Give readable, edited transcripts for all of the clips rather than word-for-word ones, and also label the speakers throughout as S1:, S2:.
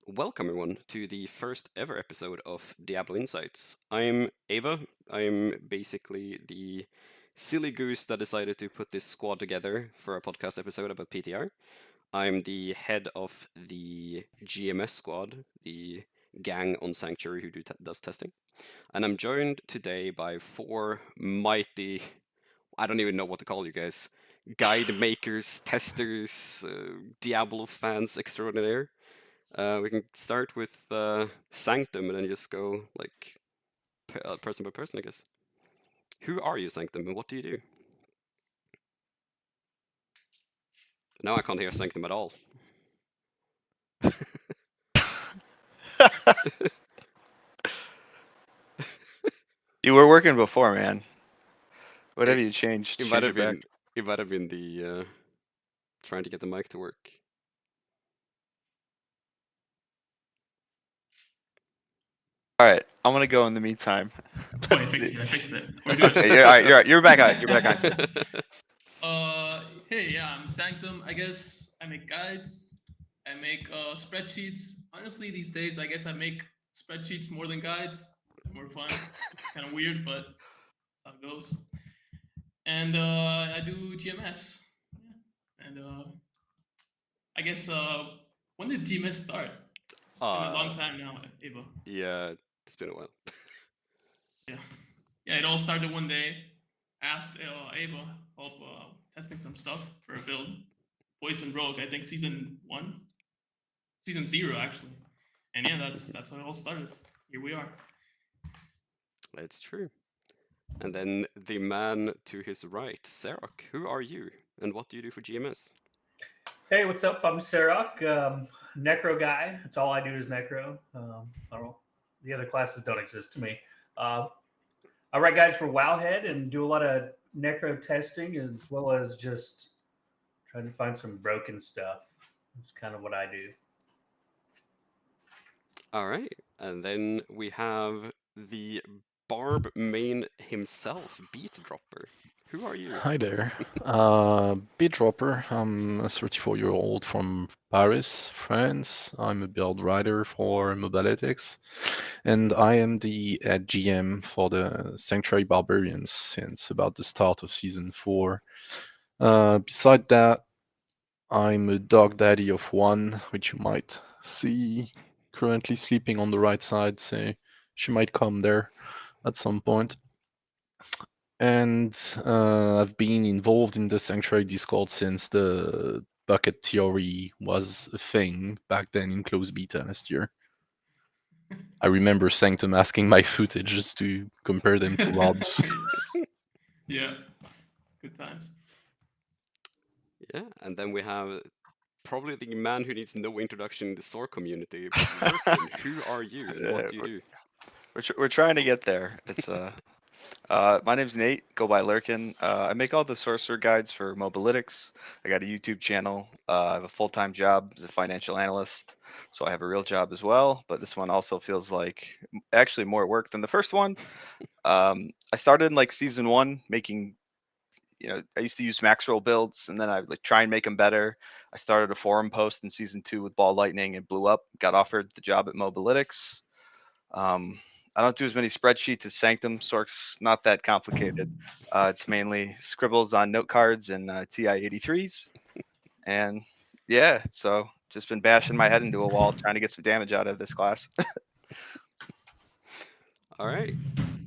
S1: Welcome everyone to the first ever episode of Diablo Insights. I'm Ava. I'm basically the silly goose that decided to put this squad together for a podcast episode about PTR. I'm the head of the GMS squad, the gang on Sanctuary who does testing. And I'm joined today by four mighty, I don't even know what to call you guys, guide makers, testers, Diablo fans extraordinaire. We can start with Sanctum and then just go like person by person, I guess. Who are you, Sanctum, and what do you do? Now I can't hear Sanctum at all.
S2: You were working before, man. What have
S1: It,
S2: you changed?
S1: it might
S2: Change
S1: have
S2: it back.
S1: been it might have been the trying to get the mic to work.
S2: All right, I'm gonna go in the meantime.
S3: Oh, I fixed it. We're good.
S2: Okay, all right, you're right. You're back on. You're back on.
S3: Hey, yeah, I'm Sanctum. I guess I make guides. I make spreadsheets. Honestly, these days, I guess I make spreadsheets more than guides. More fun. It's kind of weird, but that's how it goes. And I do GMS. Yeah. And I guess when did GMS start? It's been a long time now, Ava.
S1: Yeah, it's been a while.
S3: Yeah. Yeah, it all started one day. Asked Ava help testing some stuff for a build. Poison Rogue, I think season 1, season 0 actually. And yeah, that's how it all started. Here we are.
S1: It's true. And then the man to his right, Serok. Who are you, and what do you do for GMS?
S4: Hey, what's up? I'm Sarok, Necro guy. That's all I do is Necro. I don't, the other classes don't exist to me. Uh, I write guides for Wowhead and do a lot of Necro testing as well as just trying to find some broken stuff. That's kind of what I do.
S1: All right, and then we have the Barb main himself, Beat Dropper. Who are you?
S5: Hi there. Beatdropper. I'm a 34-year-old from Paris, France. I'm a build writer for Mobalytics, and I am the GM for the Sanctuary Barbarians since about the start of Season 4. Beside that, I'm a dog daddy of one, which you might see currently sleeping on the right side, so she might come there at some point. And I've been involved in the Sanctuary Discord since the bucket theory was a thing back then in closed beta last year. I remember Sanctum asking my footage just to compare them to Rob's.
S3: Yeah, good times.
S1: Yeah, and then we have probably the man who needs no introduction in the SOAR community, but Lurkin, who are you and what do you do?
S2: We're trying to get there. It's my name's Nate. Go by Lurkin. I make all the sorcerer guides for Mobalytics. I got a YouTube channel. I have a full-time job as a financial analyst, so I have a real job as well. But this one also feels like actually more work than the first one. I started in like season 1 making. I used to use max roll builds, and then I like try and make them better. I started a forum post in season 2 with Ball Lightning and blew up. Got offered the job at Mobalytics. I don't do as many spreadsheets as Sanctum. Sork's not that complicated. It's mainly scribbles on note cards and TI-83s. And yeah, so just been bashing my head into a wall trying to get some damage out of this class.
S1: All right,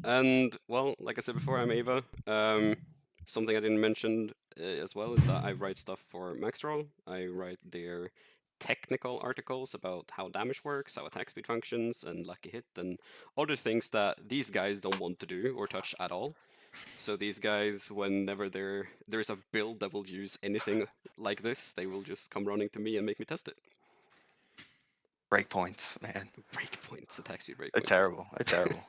S1: and well, like I said before, I'm Ava. Something I didn't mention as well is that I write stuff for Maxroll. I write their technical articles about how damage works, how attack speed functions, and lucky hit, and other things that these guys don't want to do or touch at all. So these guys, whenever there's a build that will use anything like this, they will just come running to me and make me test it.
S2: Breakpoints, man.
S1: Breakpoints, attack speed breakpoints.
S2: They're terrible. They're terrible.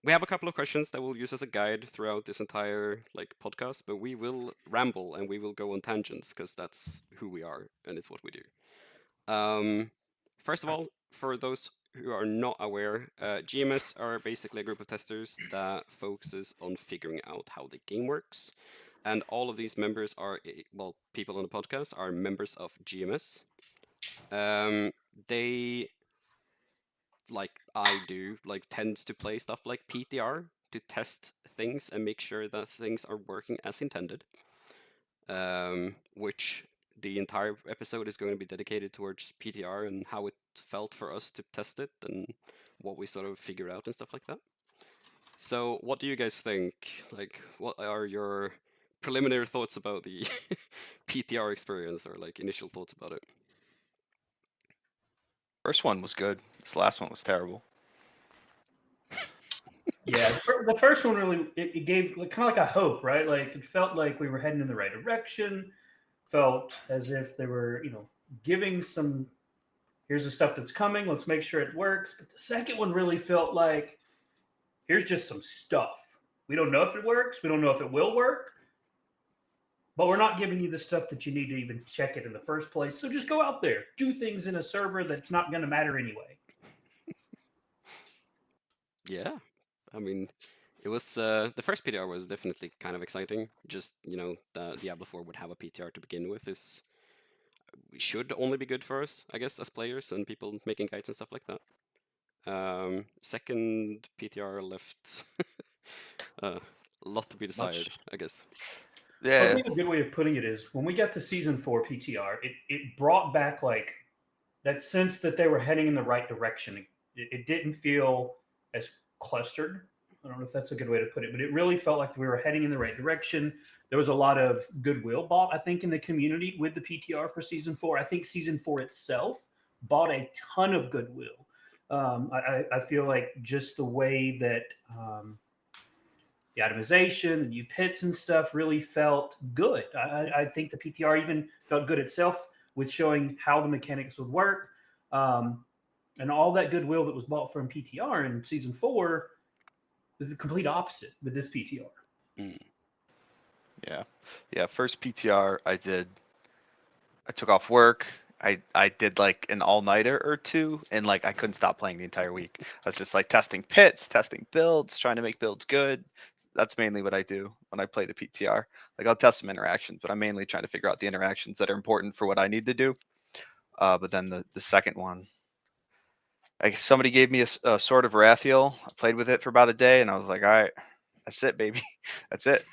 S1: We have a couple of questions that we'll use as a guide throughout this entire podcast, but we will ramble and we will go on tangents because that's who we are and it's what we do. First of all, for those who are not aware, GMS are basically a group of testers that focuses on figuring out how the game works, and all of these members are, well, people on the podcast are members of GMS. they, like I do, like tends to play stuff like PTR to test things and make sure that things are working as intended. Which the entire episode is going to be dedicated towards PTR and how it felt for us to test it and what we sort of figured out and stuff like that. So, what do you guys think? Like, what are your preliminary thoughts about the PTR experience, or like initial thoughts about it?
S2: First one was good. This last one was terrible.
S4: Yeah, the first one really it gave like, kind of like a hope, right? Like it felt like we were heading in the right direction. Felt as if they were, giving some. Here's the stuff that's coming. Let's make sure it works. But the second one really felt like here's just some stuff. We don't know if it works. We don't know if it will work. But we're not giving you the stuff that you need to even check it in the first place. So just go out there, do things in a server that's not going to matter anyway.
S1: Yeah, I mean, it was the first PTR was definitely kind of exciting. Just the Diablo 4 would have a PTR to begin with is should only be good for us, I guess, as players and people making guides and stuff like that. Second PTR left a lot to be decided, I guess.
S4: I
S2: Yeah,
S4: think a good way of putting it is when we got to season 4 PTR, it brought back like that sense that they were heading in the right direction. It didn't feel as clustered. I don't know if that's a good way to put it, but it really felt like we were heading in the right direction. There was a lot of goodwill bought, I think, in the community with the PTR for season 4. I think season 4 itself bought a ton of goodwill. I feel like just the way that the itemization, the new pits and stuff really felt good. I think the PTR even felt good itself with showing how the mechanics would work. And all that goodwill that was bought from PTR in season 4 is the complete opposite with this PTR.
S1: Mm.
S2: yeah. First PTR I took off work. I did like an all-nighter or two, and like I couldn't stop playing the entire week. I was just like testing pits, testing builds, trying to make builds good. That's mainly what I do when I play the PTR. Like I'll test some interactions, but I'm mainly trying to figure out the interactions that are important for what I need to do. But then the second one, like somebody gave me a Sword of Rathiel. I played with it for about a day, and I was like, all right, that's it, baby. That's it.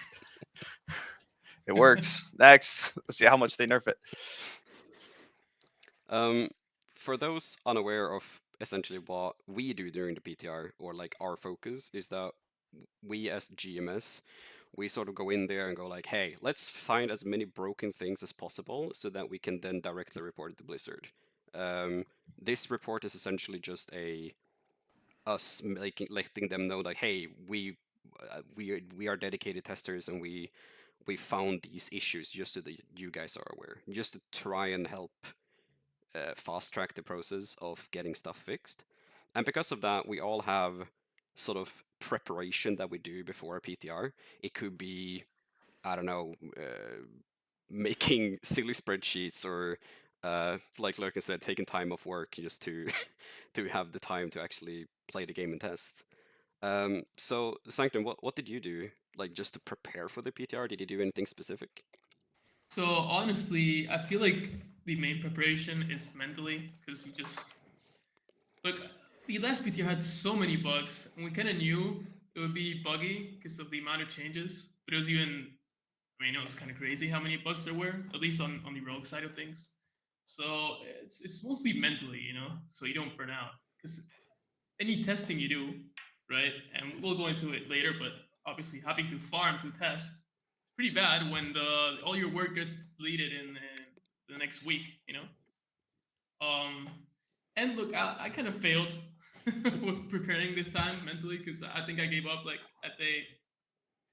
S2: It works. Next, let's see how much they nerf it.
S1: For those unaware of essentially what we do during the PTR, or like our focus, is that we as GMS, we sort of go in there and go like, hey, let's find as many broken things as possible so that we can then directly report it to Blizzard. This report is essentially just us letting them know like, hey, we are dedicated testers and we found these issues just so that you guys are aware, just to try and help fast track the process of getting stuff fixed. And because of that, we all have sort of preparation that we do before a PTR. It could be, I don't know, making silly spreadsheets, or like Lurkin said, taking time off work just to to have the time to actually play the game and test. So Sanctum, what did you do, like just to prepare for the PTR? Did you do anything specific?
S3: So honestly, I feel like the main preparation is mentally, because you just look. The last PTR had so many bugs, and we kind of knew it would be buggy because of the amount of changes. But it was even, I mean, it was kind of crazy how many bugs there were, at least on the rogue side of things. So it's mostly mentally, so you don't burn out. Because any testing you do, right? And we'll go into it later, but obviously having to farm to test, it's pretty bad when all your work gets deleted in the next week, and look, I kind of failed with preparing this time mentally, because I think I gave up like at day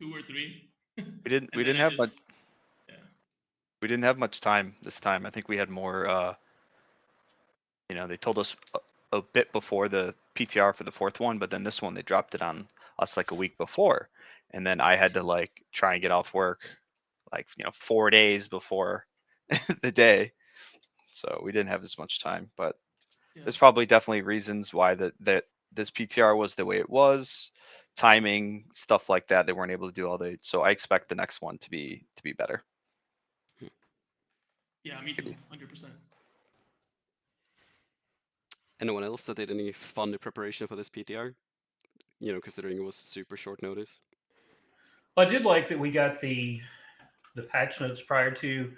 S3: 2 or 3.
S2: We didn't.
S3: And then I just, yeah.
S2: We didn't have much time this time. I think we had more. They told us a bit before the PTR for the fourth one, but then this one they dropped it on us like a week before, and then I had to like try and get off work like 4 days before the day, so we didn't have as much time. But
S3: Yeah.
S2: there's probably definitely reasons why that this PTR was the way it was, timing, stuff like that. They weren't able to do all the. So I expect the next one to be better.
S3: Yeah, me too, 100%.
S1: Anyone else that did any fun preparation for this PTR? You know, considering it was super short notice.
S4: Well, I did like that we got the patch notes prior to,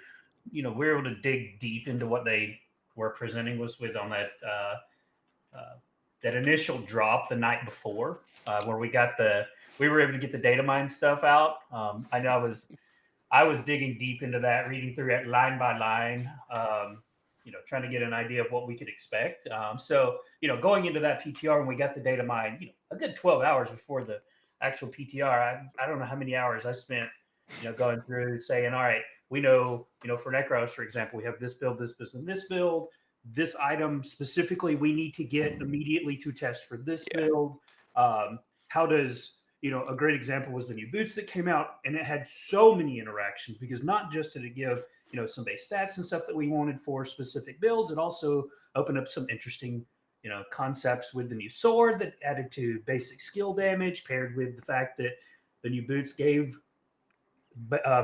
S4: we were able to dig deep into what they were presenting was with on that initial drop the night before, where we were able to get the data mine stuff out. I know I was digging deep into that, reading through it line by line, trying to get an idea of what we could expect. So, going into that PTR when we got the data mine, a good 12 hours before the actual PTR, I don't know how many hours I spent, going through saying, all right, we know, for Necros, for example, we have this build, this build, and this build. This item specifically we need to get immediately to test for this build. How does a great example was the new boots that came out, and it had so many interactions because not just did it give some base stats and stuff that we wanted for specific builds, it also opened up some interesting concepts with the new sword that added to basic skill damage, paired with the fact that the new boots gave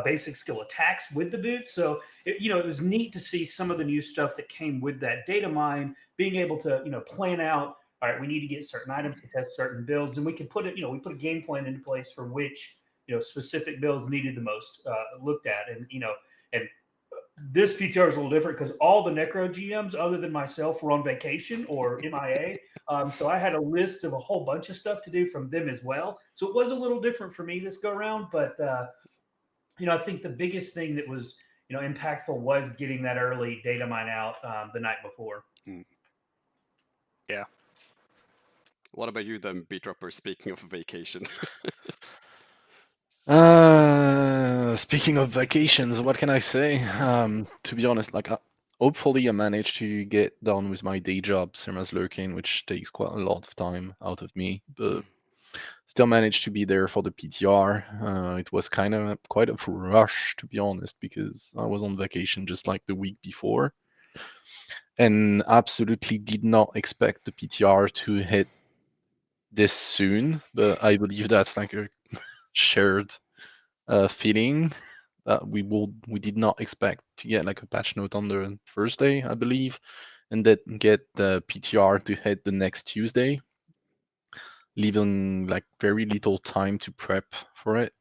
S4: basic skill attacks with the boots. So it was neat to see some of the new stuff that came with that data mine, being able to plan out. All right, we need to get certain items to test certain builds, and we can put it. We put a game plan into place for which specific builds needed the most looked at, and this PTR is a little different because all the Necro GMs, other than myself, were on vacation or MIA. So I had a list of a whole bunch of stuff to do from them as well. So it was a little different for me this go around, but I think the biggest thing that was, impactful was getting that early data mine out the night before.
S2: Yeah.
S1: What about you then, Beatdropper, speaking of vacation?
S5: Speaking of vacations, what can I say? To be honest, hopefully I managed to get done with my day job, same as lurking, which takes quite a lot of time out of me, but still managed to be there for the PTR. It was kind of quite a rush, to be honest, because I was on vacation just like the week before, and absolutely did not expect the PTR to hit this soon. But I believe that's like a shared feeling that we did not expect to get like a patch note on the Thursday, I believe, and then get the PTR to hit the next Tuesday, leaving like very little time to prep for it.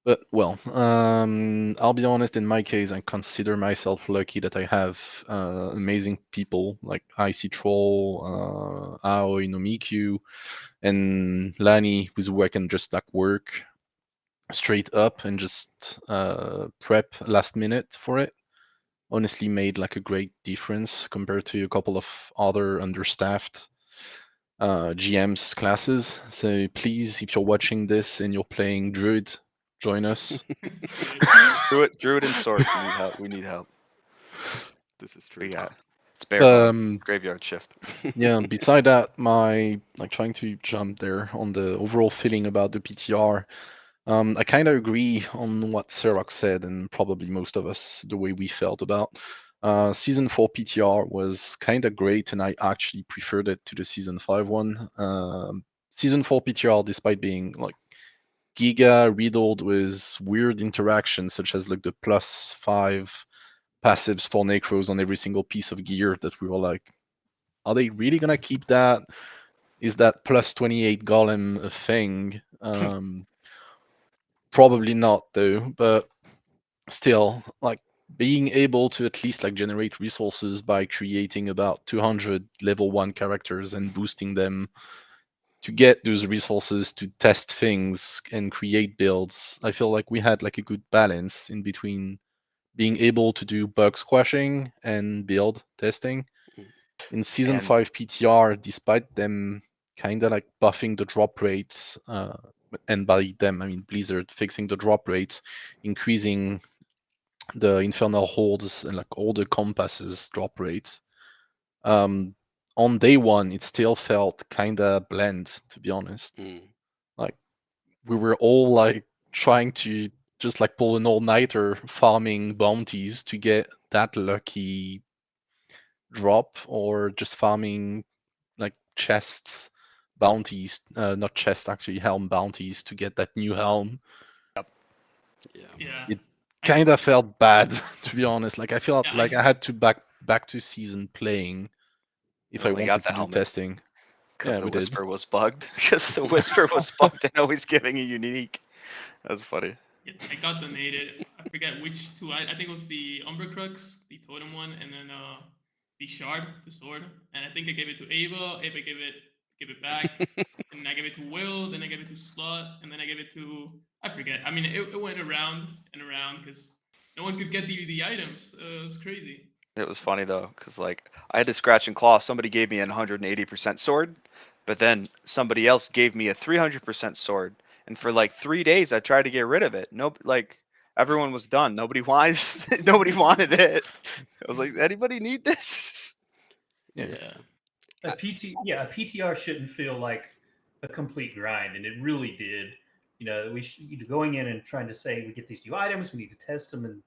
S5: But well, I'll be honest. In my case, I consider myself lucky that I have amazing people like Icy Troll, Aoi no Miku, and Lani, with who I can just like work straight up and just prep last minute for it. Honestly, made like a great difference compared to a couple of other understaffed GM's classes. So please, if you're watching this and you're playing Druid, join us.
S2: Druid and Sword. We need help. We need help.
S1: This is true.
S2: We got it's bear hunt, graveyard shift.
S5: Yeah, beside that, my like trying to jump there on the overall feeling about the PTR. I kind of agree on what Serac said, and probably most of us the way we felt about. Season 4 PTR was kind of great, and I actually preferred it to the Season 5 one. Season 4 PTR, despite being like giga riddled with weird interactions, such as like the +5 passives for Necros on every single piece of gear, that we were like, are they really gonna keep that? Is that +28 golem a thing? Probably not though, but still, like being able to at least like generate resources by creating about 200 level 1 characters and boosting them to get those resources to test things and create builds. I feel like we had like a good balance in between being able to do bug squashing and build testing. In Season 5 PTR, despite them kind of like buffing the drop rates, and by them I mean Blizzard fixing the drop rates, increasing the Infernal Hordes and like all the compasses drop rates. On day one, it still felt kind of bland, to be honest. Like we were all like trying to just like pull an all-nighter farming bounties to get that lucky drop, or just farming like chests bounties, not chest actually, helm bounties to get that new helm.
S3: Yeah.
S5: It kind of felt bad, to be honest. Like I felt like I had to back to season playing if I
S2: only
S5: wanted
S2: got the
S5: to do
S2: helmet
S5: testing.
S2: because
S5: Yeah,
S2: the
S5: we did.
S2: whisper was bugged. Because the whisper was bugged and always giving a unique. That's funny.
S3: Yeah, I got donated. I forget which two. I think it was the Umbra Crux, the totem one, and then the shard, the sword. And I think I gave it to Ava. Ava gave it back, and I gave it to Will. Then I gave it to Slot, and then I gave it to I forget. I mean, it went around and around because no one could get the items. It was crazy.
S2: It was funny though, because like I had to scratch and claw. Somebody gave me an 180% sword, but then somebody else gave me a 300% sword. And for like 3 days, I tried to get rid of it. Nope, like everyone was done. Nobody wants. Nobody wanted it. I was like, anybody need this?
S5: Yeah.
S1: Yeah.
S4: A PTR shouldn't feel like a complete grind, and it really did. You know, going in and trying to say we get these new items, we need to test them, and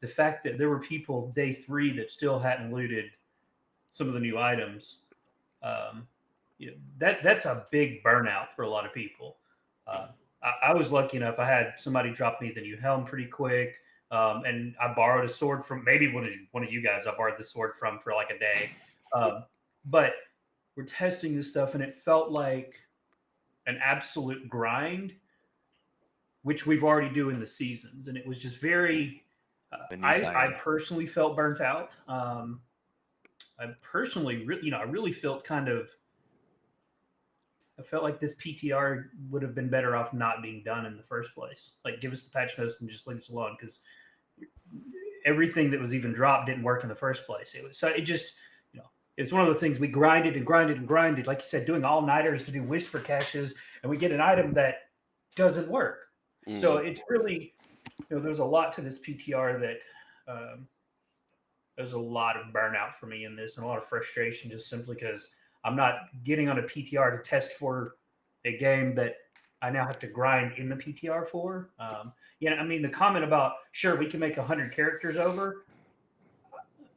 S4: the fact that there were people day 3 that still hadn't looted some of the new items, um, that's a big burnout for a lot of people. I was lucky enough; I had somebody drop me the new helm pretty quick, and I borrowed a sword from maybe one of you guys. I borrowed the sword from for like a day, but we're testing this stuff, and it felt like an absolute grind, which we've already do in the seasons, and it was just very.
S2: The new
S4: I
S2: thing.
S4: personally felt burnt out. I personally, I really felt kind of. I felt like this PTR would have been better off not being done in the first place. Like, give us the patch notes and just leave us alone because everything that was even dropped didn't work in the first place. It just, it's one of the things we grinded and grinded and grinded. Like you said, doing all nighters to do whisper caches, and we get an item that doesn't work. So it's really, there's a lot to this PTR that there's a lot of burnout for me in this and a lot of frustration just simply because I'm not getting on a PTR to test for a game that I now have to grind in the PTR for. I mean, the comment about, sure, we can make 100 characters over.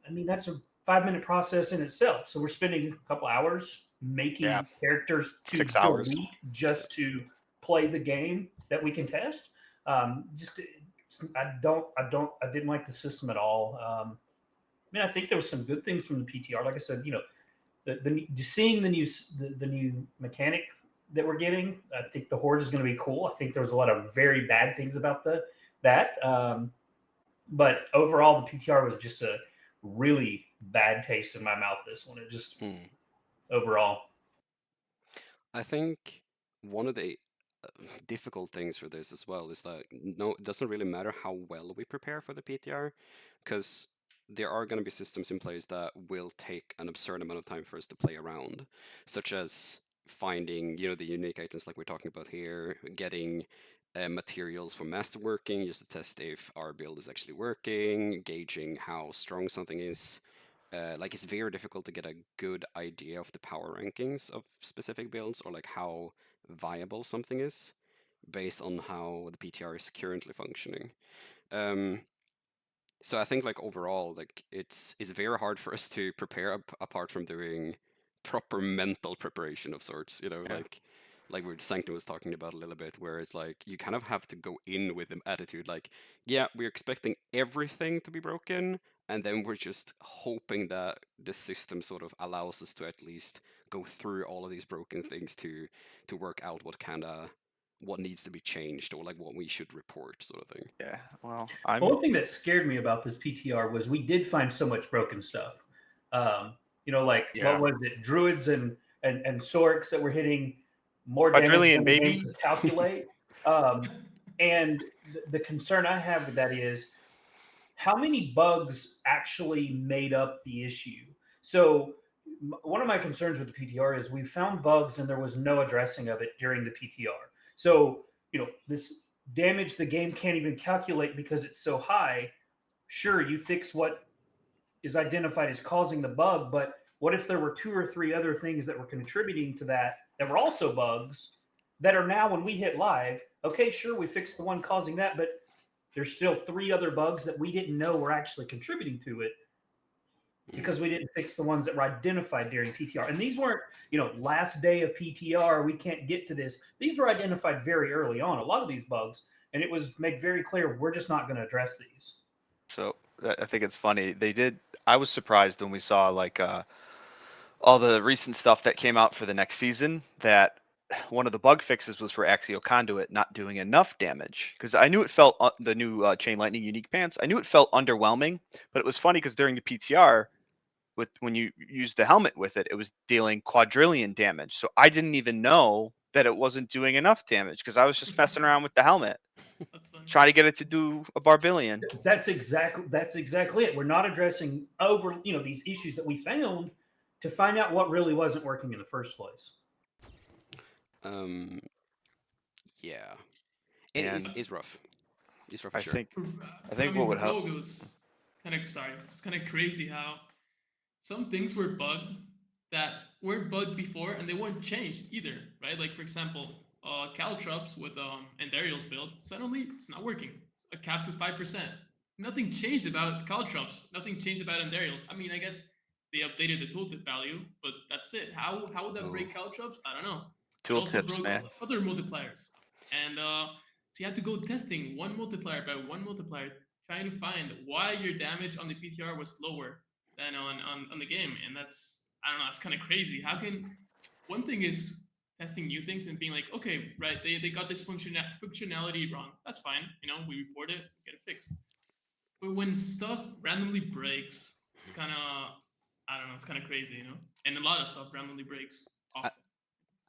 S4: I mean, that's a 5-minute process in itself. So we're spending a couple hours making characters to
S2: 6 hours.
S4: delete just to play the game that we can test. I didn't like the system at all. I mean, I think there was some good things from the PTR. Like I said, seeing the new mechanic that we're getting, I think the Horde is going to be cool. I think there was a lot of very bad things about that. But overall, the PTR was just a really bad taste in my mouth. This one, it just overall.
S1: I think one of the difficult things for this as well is that it doesn't really matter how well we prepare for the PTR, because there are going to be systems in place that will take an absurd amount of time for us to play around, such as finding, the unique items like we're talking about here, getting materials from masterworking just to test if our build is actually working, gauging how strong something is. Like, it's very difficult to get a good idea of the power rankings of specific builds, or like how viable something is based on how the PTR is currently functioning. So I think, like, overall, like, it's very hard for us to prepare apart from doing proper mental preparation of sorts, like what Sanctum was talking about a little bit, where it's like you kind of have to go in with an attitude like, yeah, we're expecting everything to be broken, and then we're just hoping that the system sort of allows us to at least go through all of these broken things to work out what needs to be changed, or like what we should report, sort of thing.
S2: Yeah. Well,
S4: One thing that scared me about this PTR was we did find so much broken stuff. What was it? Druids and Sorks that were hitting more damage
S2: Quadrillion,
S4: than the game
S2: baby.
S4: could calculate. And the concern I have with that is how many bugs actually made up the issue. So one of my concerns with the PTR is we found bugs and there was no addressing of it during the PTR. So, this damage the game can't even calculate because it's so high. Sure, you fix what is identified as causing the bug, but what if there were 2 or 3 other things that were contributing to that were also bugs that are now, when we hit live, okay, sure, we fixed the one causing that, but there's still 3 other bugs that we didn't know were actually contributing to it because we didn't fix the ones that were identified during PTR. And these weren't, last day of PTR, we can't get to this. These were identified very early on, a lot of these bugs, and it was made very clear we're just not going to address these.
S2: So I think it's funny. I was surprised when we saw like all the recent stuff that came out for the next season, that one of the bug fixes was for Axial Conduit not doing enough damage. Because I knew it felt the new Chain Lightning Unique Pants. I knew it felt underwhelming, but it was funny because during the PTR, with when you used the helmet with it, it was dealing quadrillion damage. So I didn't even know that it wasn't doing enough damage because I was just messing around with the helmet,
S3: That's funny.
S2: trying to get it to do a barbillion.
S4: That's exactly it. We're not addressing these issues that we found to find out what really wasn't working in the first place.
S1: Yeah,
S2: And
S1: it's rough. It's rough for
S2: I
S1: sure.
S2: think
S3: I
S2: think
S3: mean,
S2: what
S3: for
S2: would help.
S3: Rogue, it was kind of sorry. It's kind of crazy how some things were bugged that weren't bugged before, and they weren't changed either, right? Like for example, Caltrops with Endariel's build suddenly it's not working. It's a cap to 5%. Nothing changed about Caltrops. Nothing changed about Endariel's. I mean, I guess they updated the tooltip value, but that's it. How would that break Caltrops? I don't know. It also
S2: Tooltips,
S3: broke
S2: man.
S3: other multipliers, and so you had to go testing one multiplier by one multiplier, trying to find why your damage on the PTR was lower than on the game. And that's, I don't know, it's kind of crazy. How can, one thing is testing new things and being like, okay, right, they got this functionality wrong. That's fine. We report it, get it fixed. But when stuff randomly breaks, it's kind of, I don't know, it's kind of crazy. And a lot of stuff randomly breaks often.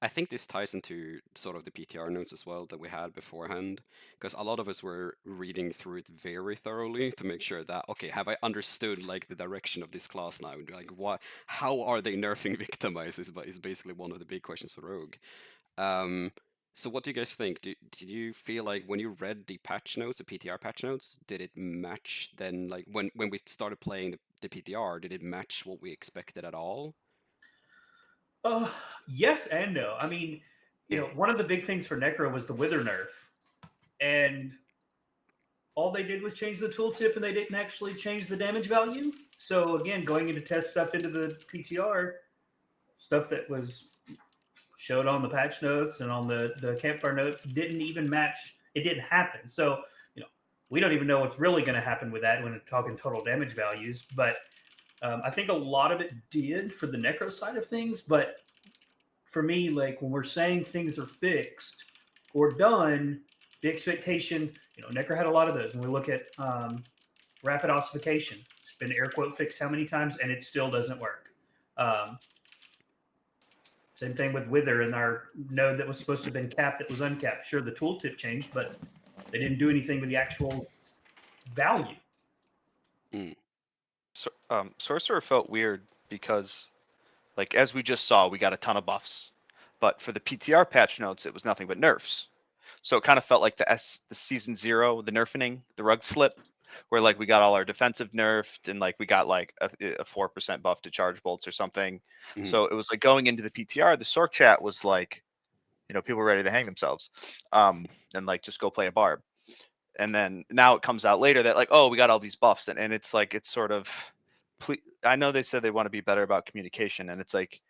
S1: I think this ties into sort of the PTR notes as well that we had beforehand, because a lot of us were reading through it very thoroughly to make sure that, okay, have I understood like the direction of this class now? Like, what? How are they nerfing Victimize? Is basically one of the big questions for Rogue. So what do you guys think? Did you feel like when you read the patch notes, the PTR patch notes, did it match then? Like when we started playing the PTR, did it match what we expected at all?
S4: Yes and no. I mean, one of the big things for Necro was the Wither nerf, and all they did was change the tooltip, and they didn't actually change the damage value. So again, going into test stuff into the PTR, stuff that was showed on the patch notes and on the campfire notes didn't even match. It didn't happen. So we don't even know what's really going to happen with that when talking total damage values. But I think a lot of it did for the Necro side of things, but for me, like when we're saying things are fixed or done, the expectation, Necro had a lot of those. When we look at rapid ossification, it's been air quote fixed how many times, and it still doesn't work. Same thing with Wither and our node that was supposed to have been capped that was uncapped. Sure, the tooltip changed, but they didn't do anything with the actual value.
S2: So, Sorcerer felt weird because, like, as we just saw, we got a ton of buffs, but for the PTR patch notes, it was nothing but nerfs. So it kind of felt like the season 0, the nerfing, the rug slip, where like we got all our defensive nerfed and like we got like a 4% buff to charge bolts or something.
S1: Mhm.
S2: So it was like going into the PTR, the Sorc chat was like, people were ready to hang themselves, and like just go play a barb. And then now it comes out later that like, oh, we got all these buffs, and it's like it's sort of, I know they said they want to be better about communication, and it's like,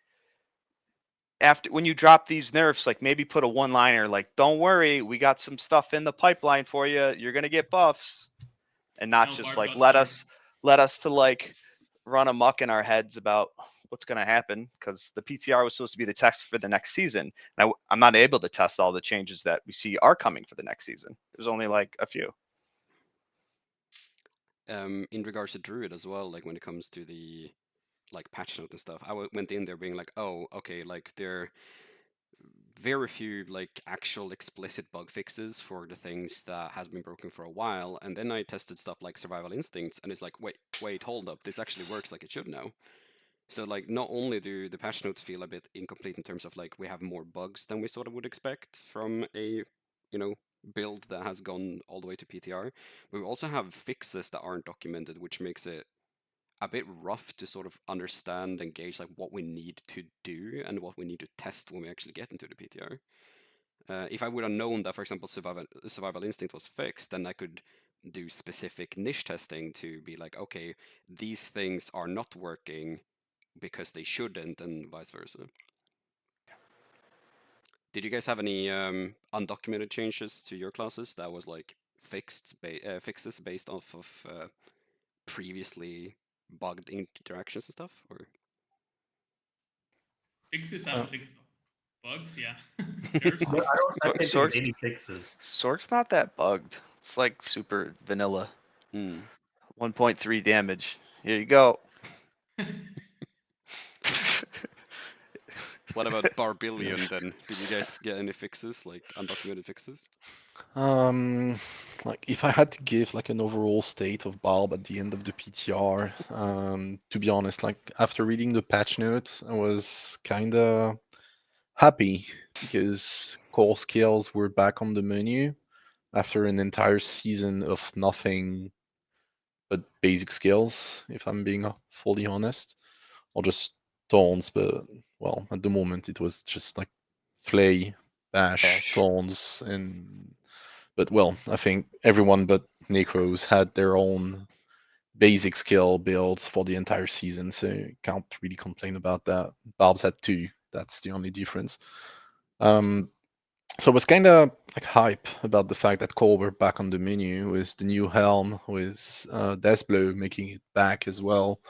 S2: after when you drop these nerfs, like maybe put a one-liner like, don't worry, we got some stuff in the pipeline for you, you're gonna get buffs, and not just
S3: Barb
S2: like
S3: got
S2: let us to like run amok in our heads about what's gonna happen, because the PTR was supposed to be the test for the next season. And I'm not able to test all the changes that we see are coming for the next season. There's only like a few.
S1: In regards to Druid as well, like when it comes to the like patch note and stuff, I went in there being like, oh, okay, like there are very few like actual explicit bug fixes for the things that has been broken for a while, and then I tested stuff like Survival Instincts, and it's like, wait, hold up, this actually works like it should now. So like not only do the patch notes feel a bit incomplete in terms of like we have more bugs than we sort of would expect from a build that has gone all the way to PTR, but we also have fixes that aren't documented, which makes it a bit rough to sort of understand and gauge like what we need to do and what we need to test when we actually get into the PTR. If I would have known that, for example, survival instinct was fixed, then I could do specific niche testing to be like, okay, these things are not working because they shouldn't, and vice versa. Did you guys have any undocumented changes to your classes that was like fixes based off of previously bugged interactions and stuff? Or
S3: Fixes? I don't think so. Bugs? Yeah. Nerfs?
S4: No, I don't think
S2: Sorks-
S4: there's any fixes.
S2: Sork's not that bugged. It's like super vanilla.
S1: Hmm.
S2: 1.3 damage. Here you go.
S1: What about Barbillion then? Did you guys get any fixes, like undocumented fixes?
S5: Like if I had to give like an overall state of Barb at the end of the PTR, to be honest, like after reading the patch notes, I was kinda happy because core skills were back on the menu after an entire season of nothing but basic skills, if I'm being fully honest, or just thorns, but well, at the moment it was just like flay, bash, thorns, and but well, I think everyone but Necros had their own basic skill builds for the entire season, so can't really complain about that. Barb's had two. That's the only difference. So I was kind of like hype about the fact that core were back on the menu with the new helm, with Deathblow making it back as well.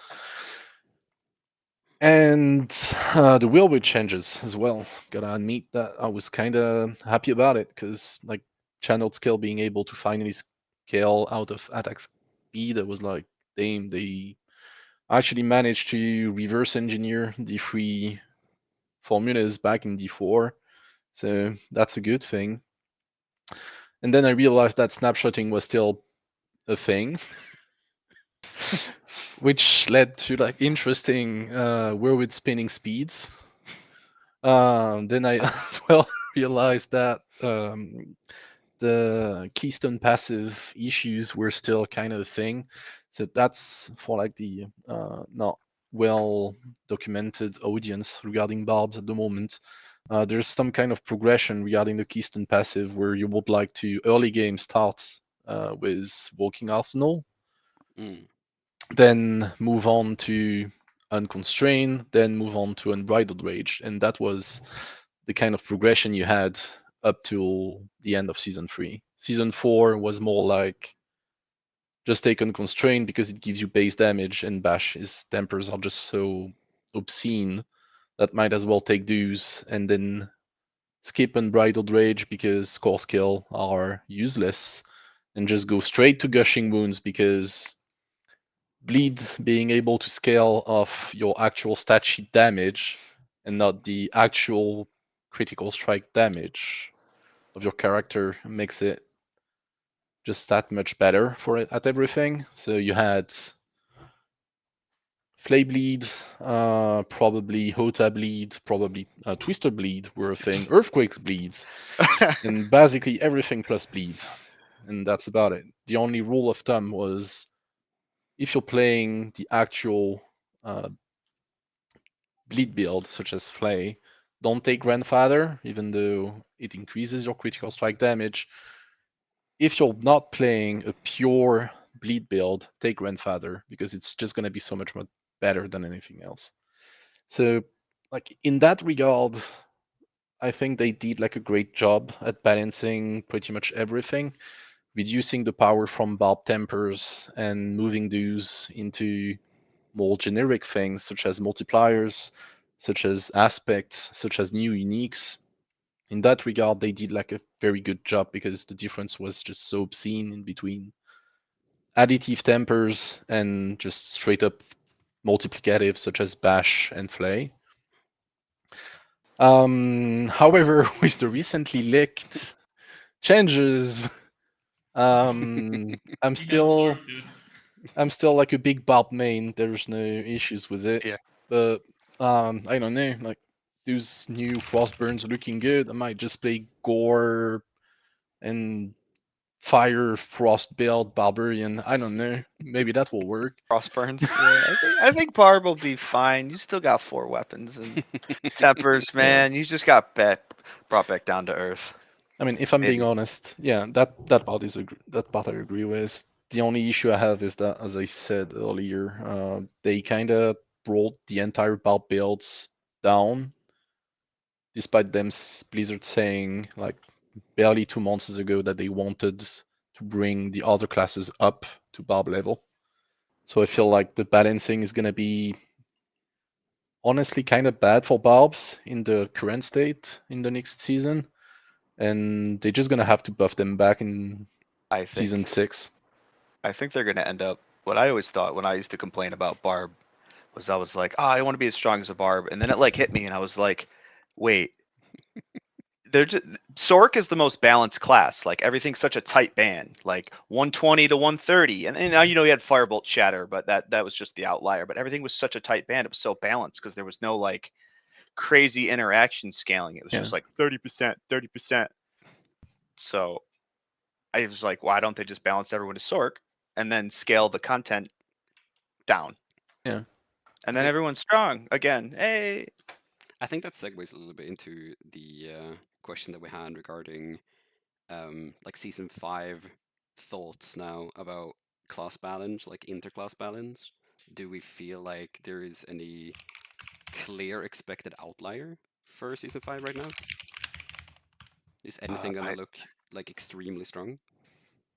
S5: And the wheelweight changes as well. Gotta admit that I was kind of happy about it because like channeled skill being able to finally scale out of attack speed, I was like, damn, they actually managed to reverse engineer the three formulas back in D4. So that's a good thing. And then I realized that snapshotting was still a thing, which led to like interesting whirlwind spinning speeds. Then I as well realized that the Keystone passive issues were still kind of a thing. So that's for like the not well documented audience regarding barbs at the moment. There's some kind of progression regarding the Keystone passive where you would like to early game start with Walking Arsenal,
S1: Mm.
S5: then move on to Unconstrained, then move on to Unbridled Rage, and that was the kind of progression you had up till the end of season 3. Season 4 was more like just take Unconstrained because it gives you base damage, and Bash his tempers are just so obscene that might as well take dues and then skip Unbridled Rage because core skill are useless and just go straight to Gushing Wounds because bleed being able to scale off your actual stat sheet damage and not the actual critical strike damage of your character makes it just that much better for it at everything. So you had Flay Bleed, probably Hota Bleed, probably Twister Bleed were a thing, Earthquakes Bleeds, and basically everything plus Bleed. And that's about it. The only rule of thumb was if you're playing the actual bleed build, such as Flay, don't take Grandfather, even though it increases your critical strike damage. If you're not playing a pure bleed build, take Grandfather, because it's just going to be so much more better than anything else. So, like, in that regard, I think they did like a great job at balancing pretty much everything, reducing the power from Barb Tempers and moving those into more generic things such as multipliers, such as aspects, such as new uniques. In that regard, they did like a very good job because the difference was just so obscene in between additive tempers and just straight up multiplicative such as bash and flay. However, with the recently leaked changes, I'm
S3: You got
S5: still
S3: Sork, dude.
S5: I'm still like a big Bob main. There's no issues with it.
S2: Yeah.
S5: But I don't know. Like those new Frostburns looking good. I might just play Gore and Fire Frost build Barbarian. I don't know. Maybe that will work.
S2: Crossburns. Yeah, I think Barb will be fine. You still got 4 weapons and Tempers, man. You just got brought back down to earth.
S5: I mean, if I'm being
S2: Maybe.
S5: honest, yeah, that part is that part I agree with. The only issue I have is that, as I said earlier, they kind of brought the entire Barb builds down despite them Blizzard saying like barely 2 months ago that they wanted to bring the other classes up to Barb level. So I feel like the balancing is gonna be honestly kind of bad for Barbs in the current state in the next season, and they're just gonna have to buff them back in
S2: I
S5: season
S2: think
S5: 6.
S2: I think they're gonna end up. What I always thought when I used to complain about Barb was I was like, oh, I want to be as strong as a Barb, and then it like hit me, and I was like, wait, they're just Sork is the most balanced class. Like everything's such a tight band, like 120 to 130, and now you had Firebolt Shatter, but that was just the outlier. But everything was such a tight band. It was so balanced because there was no like crazy interaction scaling. It was
S5: Yeah.
S2: just like 30%, 30%. So I was like, why don't they just balance everyone to Sork and then scale the content down?
S5: Yeah.
S2: And then everyone's strong again. Hey.
S1: I think that segues a little bit into the question that we had regarding like season 5 thoughts now about class balance, like interclass balance. Do we feel like there is any clear expected outlier for season 5 right now? Is anything gonna look like extremely strong?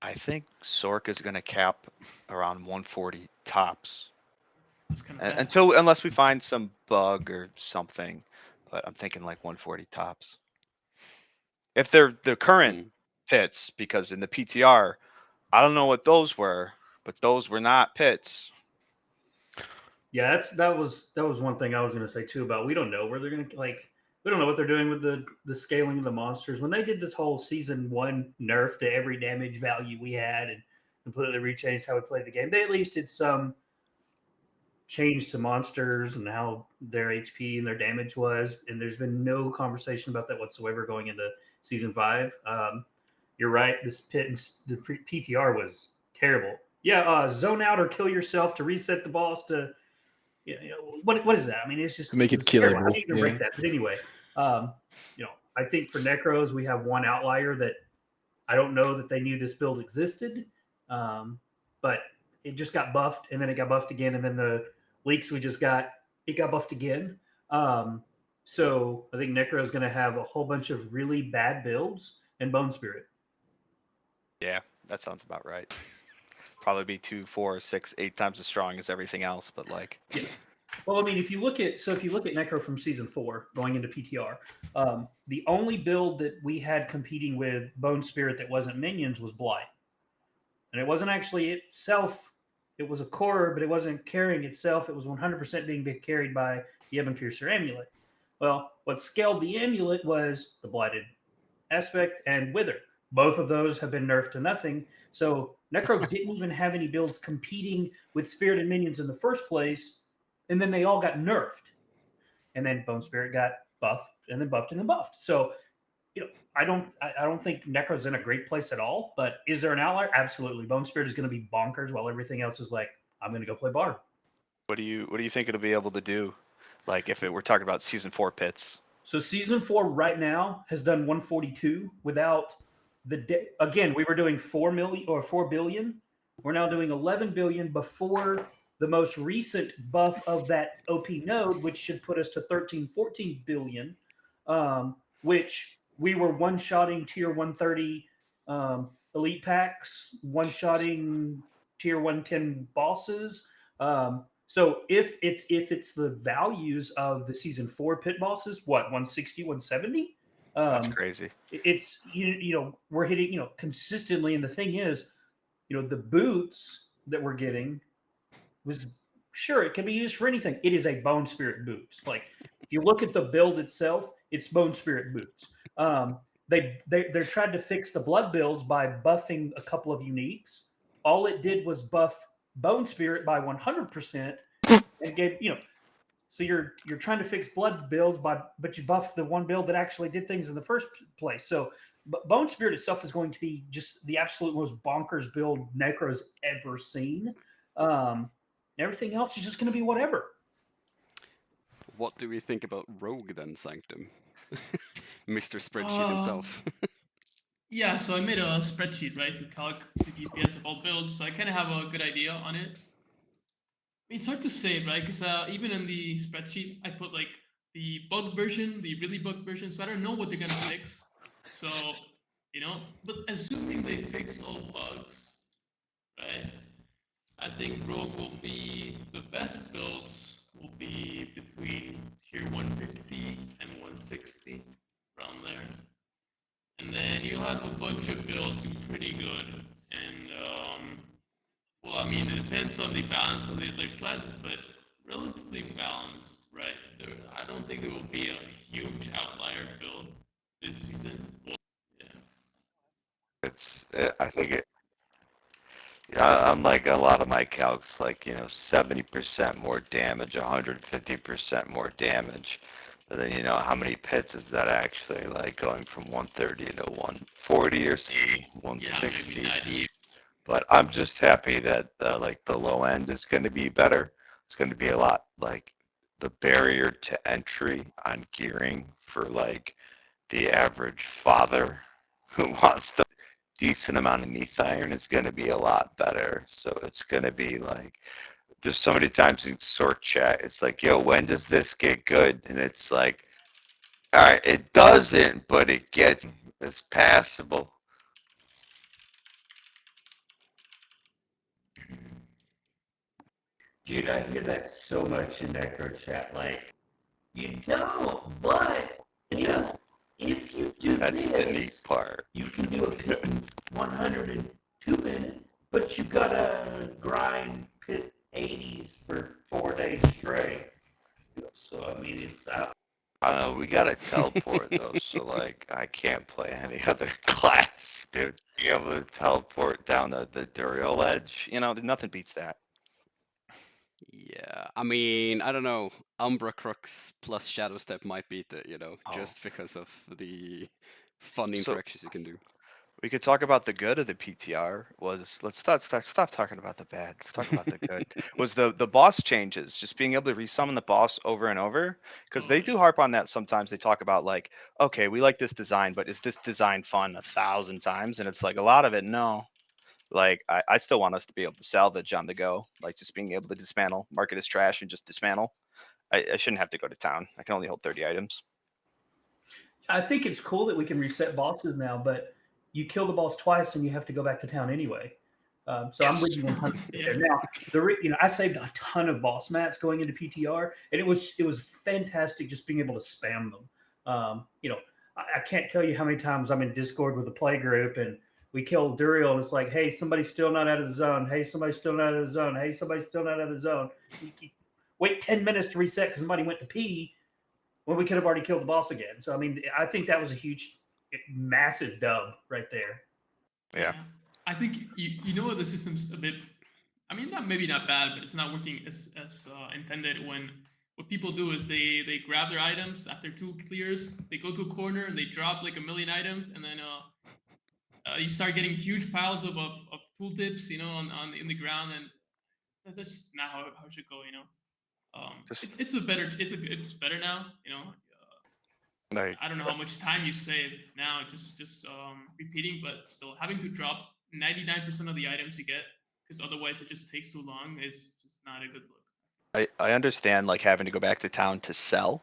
S2: I think Sork is gonna cap around 140 tops.
S3: That's kind of bad.
S2: Unless we find some bug or something, but I'm thinking like 140 tops. If they're the current pits, because in the PTR, I don't know what those were, but those were not pits.
S4: Yeah, that was one thing I was going to say too about we don't know where they're going to we don't know what they're doing with the scaling of the monsters. When they did this whole season 1 nerf to every damage value we had and completely rechanged how we played the game, they at least did some change to monsters and how their HP and their damage was. And there's been no conversation about that whatsoever going into season 5. You're right. This the PTR was terrible. Yeah, zone out or kill yourself to reset the boss to what is that? I mean, it's just
S5: To make it
S4: terrible. I
S5: killable.
S4: didn't even break that. But anyway, I think for Necros we have one outlier that I don't know that they knew this build existed, but it just got buffed and then it got buffed again, and then the leaks we just got got buffed again. So I think Necro is going to have a whole bunch of really bad builds and Bone Spirit.
S2: Yeah, that sounds about right. Probably be 2, 4, 6, 8 times as strong as everything else, but like.
S4: Yeah. Well, I mean, if you look at Necro from season 4 going into PTR, the only build that we had competing with Bone Spirit that wasn't minions was Blight, and it wasn't actually itself. It was a core, but it wasn't carrying itself. It was 100% being carried by the Ebon Piercer amulet. Well, what scaled the amulet was the Blighted aspect and Wither. Both of those have been nerfed to nothing. So Necro didn't even have any builds competing with Spirit and Minions in the first place, and then they all got nerfed. And then Bone Spirit got buffed, and then buffed, and then buffed. So, I don't think Necro's in a great place at all. But is there an outlier? Absolutely. Bone Spirit is going to be bonkers, while everything else is like, I'm going to go play Barb.
S2: What do you think it'll be able to do? Like if we're talking about season 4 pits.
S4: So season 4 right now has done 142 without again, we were doing 4 million or 4 billion. We're now doing 11 billion before the most recent buff of that OP node, which should put us to 13, 14 billion, which we were one-shotting tier 130 elite packs, one-shotting tier 110 bosses. So if it's the values of the season 4 pit bosses, what 160, 170?
S2: That's crazy.
S4: It's we're hitting consistently, and the thing is, the boots that we're getting was sure it can be used for anything. It is a Bone Spirit boots. Like if you look at the build itself, it's Bone Spirit boots. They're trying to fix the blood builds by buffing a couple of uniques. All it did was buff Bone Spirit by 100% and gave so you're trying to fix blood builds but you buff the one build that actually did things in the first place. So Bone Spirit itself is going to be just the absolute most bonkers build Necro's ever seen. Everything else is just going to be whatever.
S1: What do we think about Rogue then, Sanctum? Mr. Spreadsheet himself.
S3: Yeah, so I made a spreadsheet, right, to calc the DPS of all builds, so I kind of have a good idea on it. It's hard to say, right, because even in the spreadsheet, I put, like, the bugged version, the really bugged version, so I don't know what they're going to fix. So, but assuming they fix all bugs, right, I think Rogue will be the best builds will be between tier 150 and 160, around there. And then you'll have a bunch of builds do pretty good. And well, I mean, it depends on the balance of the other classes, but relatively balanced, right? I don't think there will be a huge outlier build this season. Well, yeah.
S2: I think it. Yeah, unlike a lot of my calcs, like 70% more damage, 150% more damage. But then how many pits is that actually, like going from 130 to 140 or
S3: Yeah,
S2: 160?
S3: maybe 90.
S2: But I'm just happy that like the low end is going to be better. It's going to be a lot like the barrier to entry on gearing for like the average father who wants the decent amount of neath iron is going to be a lot better. So it's going to be like there's so many times in sort chat it's like, yo, when does this get good? And it's like, all right, it doesn't, but it's passable.
S4: Dude, I hear that so much in Necro chat. Like, you don't, but if you do
S2: That's
S4: this,
S2: the neat part.
S4: you can do a pit in 102 minutes, but you gotta grind pit 80s for 4 days straight. So I mean, it's out.
S2: We gotta teleport though, so like I can't play any other class, dude. Being able to teleport down the Duriel edge, nothing beats that.
S1: Yeah, I mean, I don't know. Umbra Crux plus Shadow Step might beat it,
S2: Oh.
S1: just because of the fun
S2: So
S1: interactions you can do.
S2: we could talk about the good of the PTR. Let's stop talking about the bad. Let's talk about the good. Was the boss changes, just being able to resummon the boss over and over, because they do harp on that sometimes. They talk about like, okay, we like this design, but is this design fun 1,000 times? And it's like a lot of it, no. Like I still want us to be able to salvage on the go, like just being able to dismantle, mark it as trash, and just dismantle. I shouldn't have to go to town. I can only hold 30 items.
S4: I think it's cool that we can reset bosses now, but you kill the boss twice and you have to go back to town anyway. So I'm with you 100%
S3: Yeah.
S4: there. Now, I saved a ton of boss mats going into PTR, and it was fantastic just being able to spam them. I can't tell you how many times I'm in Discord with the play group and we kill Duriel and it's like, hey, somebody's still not out of the zone. Hey, somebody's still not out of the zone. Hey, somebody's still not out of the zone. You wait 10 minutes to reset because somebody went to pee when we could have already killed the boss again. So I mean, I think that was a huge, massive dub right there.
S2: Yeah.
S3: I think you know the system's a bit. I mean, maybe not bad, but it's not working as intended. When what people do is they grab their items after 2 clears, they go to a corner and they drop like a million items, and then you start getting huge piles of tooltips, on in the ground, and that's just not how it should go. It's better now.
S2: Like
S3: I don't know how much time you save now just repeating, but still having to drop 99% of the items you get because otherwise it just takes too long is just not a good look.
S2: I understand like having to go back to town to sell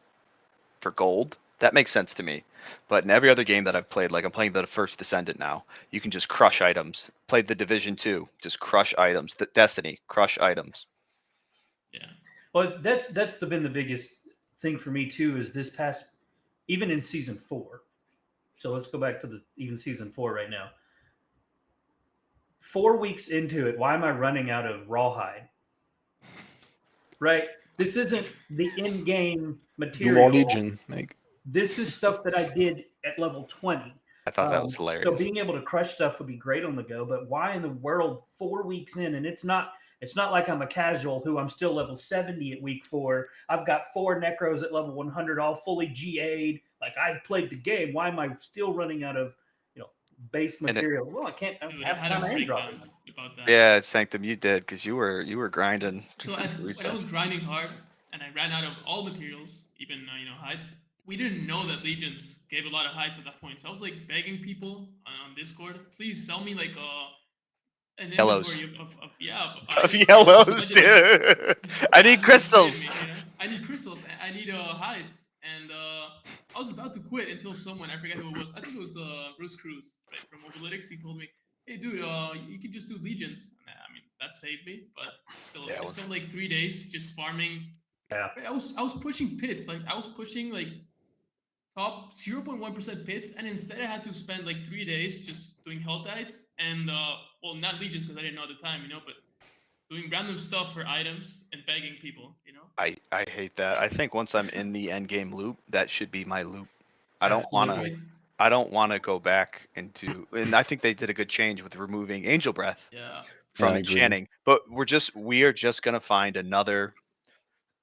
S2: for gold. That makes sense to me. But in every other game that I've played, like I'm playing the first Descendant now, you can just crush items. Played the Division 2, just crush items. The Destiny, crush items.
S3: Yeah.
S4: Well, that's been the biggest thing for me too. Is this past, even in season 4. So let's go back to even season 4 right now. 4 weeks into it, why am I running out of rawhide? Right. This isn't the in-game
S5: Do
S4: material.
S5: more Legion, like
S4: This is stuff that I did at level 20.
S2: I thought that was hilarious.
S4: So being able to crush stuff would be great on the go, but why in the world 4 weeks in? And it's not like I'm a casual who I'm still level 70 at week 4. I've got 4 necros at level 100, all fully GA'd. Like I played the game. Why am I still running out of base material? Well, I can't
S3: Dude,
S4: have
S3: I had
S4: time
S3: a
S4: to drop it.
S3: breakdown about that.
S2: Yeah, Sanctum, you did because you were grinding.
S3: So when I was grinding hard and I ran out of all materials, even hides, we didn't know that legions gave a lot of hides at that point. So I was like begging people on Discord, please sell me like an
S2: Yellows.
S3: inventory of
S2: Of
S3: items,
S2: yellows,
S3: legendaries.
S2: dude. I need crystals.
S3: I need crystals. I need hides. And I was about to quit until someone, I forget who it was. I think it was Bruce Cruz, right, from Mobalytics. He told me, "Hey, dude, you can just do legions." I mean, that saved me, but still,
S2: Yeah,
S3: I spent like 3 days just farming
S4: Yeah.
S3: I was pushing pits. Like I was pushing like top 0.1% pits, and instead I had to spend like 3 days just doing Helltides and well, not legions because I didn't know at the time, but doing random stuff for items and begging people.
S2: I hate that. I think once I'm in the end game loop, that should be my loop. I don't wanna
S4: Absolutely.
S2: I don't wanna go back into, and I think they did a good change with removing Angel Breath
S3: Yeah.
S2: from
S5: I agree.
S2: enchanting. But we are just gonna find another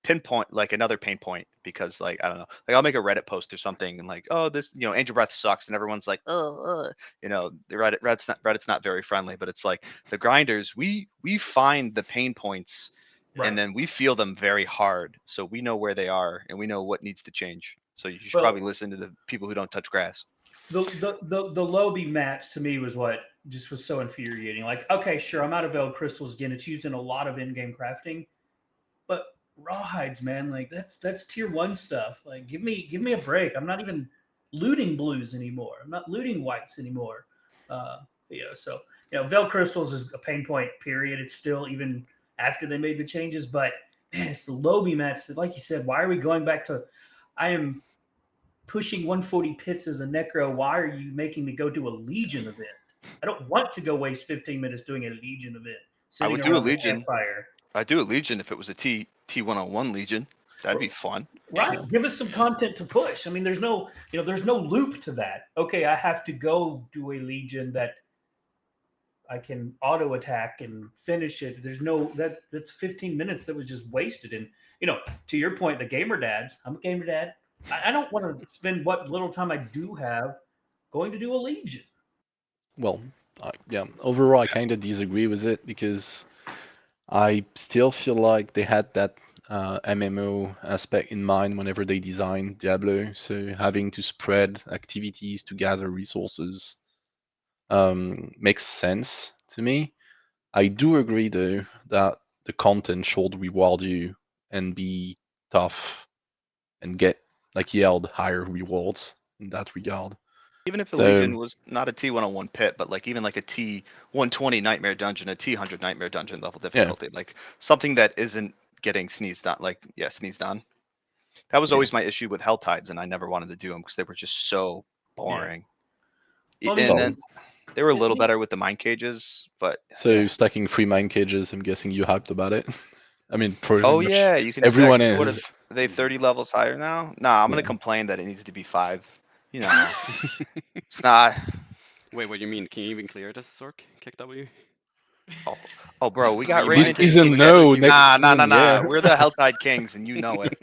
S2: pinpoint, like another pain point, because like I don't know, like I'll make a Reddit post or something and like, oh, this Angel Breath sucks, and everyone's like, oh, the Reddit's not very friendly, but it's like the grinders, we find the pain points
S4: Right.
S2: and then we feel them very hard, so we know where they are and we know what needs to change. So you should
S4: Well-
S2: probably listen to the people who don't touch grass.
S4: The lobby mats to me was what just was so infuriating. Like, okay, sure, I'm out of veiled crystals again. It's used in a lot of in-game crafting, but rawhides, man, like that's tier 1 stuff. Like, give me a break. I'm not even looting blues anymore. I'm not looting whites anymore. So veiled crystals is a pain point. Period. It's still even after they made the changes, but man, it's the lobby mats that, like you said, why are we going back to? I am pushing 140 pits as a necro. Why are you making me go do a Legion event? I don't want to go waste 15 minutes doing a Legion event.
S2: I would
S4: Sitting
S2: do a
S4: around the
S2: Legion.
S4: campfire.
S2: I'd do a Legion if it was a T101 Legion. That'd be fun.
S4: Right.
S3: Yeah.
S4: Give us some content to push. I mean, there's no loop to that. Okay, I have to go do a Legion that I can auto attack and finish it. There's no that's 15 minutes that was just wasted. And to your point, the gamer dads. I'm a gamer dad. I don't want to spend what little time I do have going to do a Legion.
S5: Well, yeah, overall, I kind of disagree with it because I still feel like they had that MMO aspect in mind whenever they designed Diablo. So having to spread activities to gather resources makes sense to me. I do agree, though, that the content should reward you and be tough and yield higher rewards in that regard.
S2: Even if the
S5: So-
S2: Legion was not a T101 pit, but like even like a T120 Nightmare Dungeon, a T100 Nightmare Dungeon level difficulty, like something that isn't getting sneezed on, sneezed on. That was
S5: Yeah.
S2: always my issue with Helltides, and I never wanted to do them because they were just so boring.
S4: Well, I mean,
S2: And then they were a
S4: I
S2: little
S4: mean-
S2: better with the mine cages, but
S5: So
S2: yeah.
S5: stacking 3 mine cages, I'm guessing you hyped about it. I mean, pretty
S2: Oh
S5: much
S2: yeah, you can.
S5: everyone
S2: stack, what
S5: is.
S2: are they 30 levels higher now? Nah, I'm gonna
S5: Yeah.
S2: complain that it needs to be 5. It's not.
S1: Wait, what do you mean? Can you even clear this, Sork? Kick W?
S2: Oh, bro, we got
S1: Three
S2: rated.
S1: mine
S5: He's
S1: cages
S5: a
S1: on the
S5: no
S1: Epic, you
S5: next
S1: mean?
S2: Nah.
S5: yeah.
S2: We're the Helltide Kings, and you know it.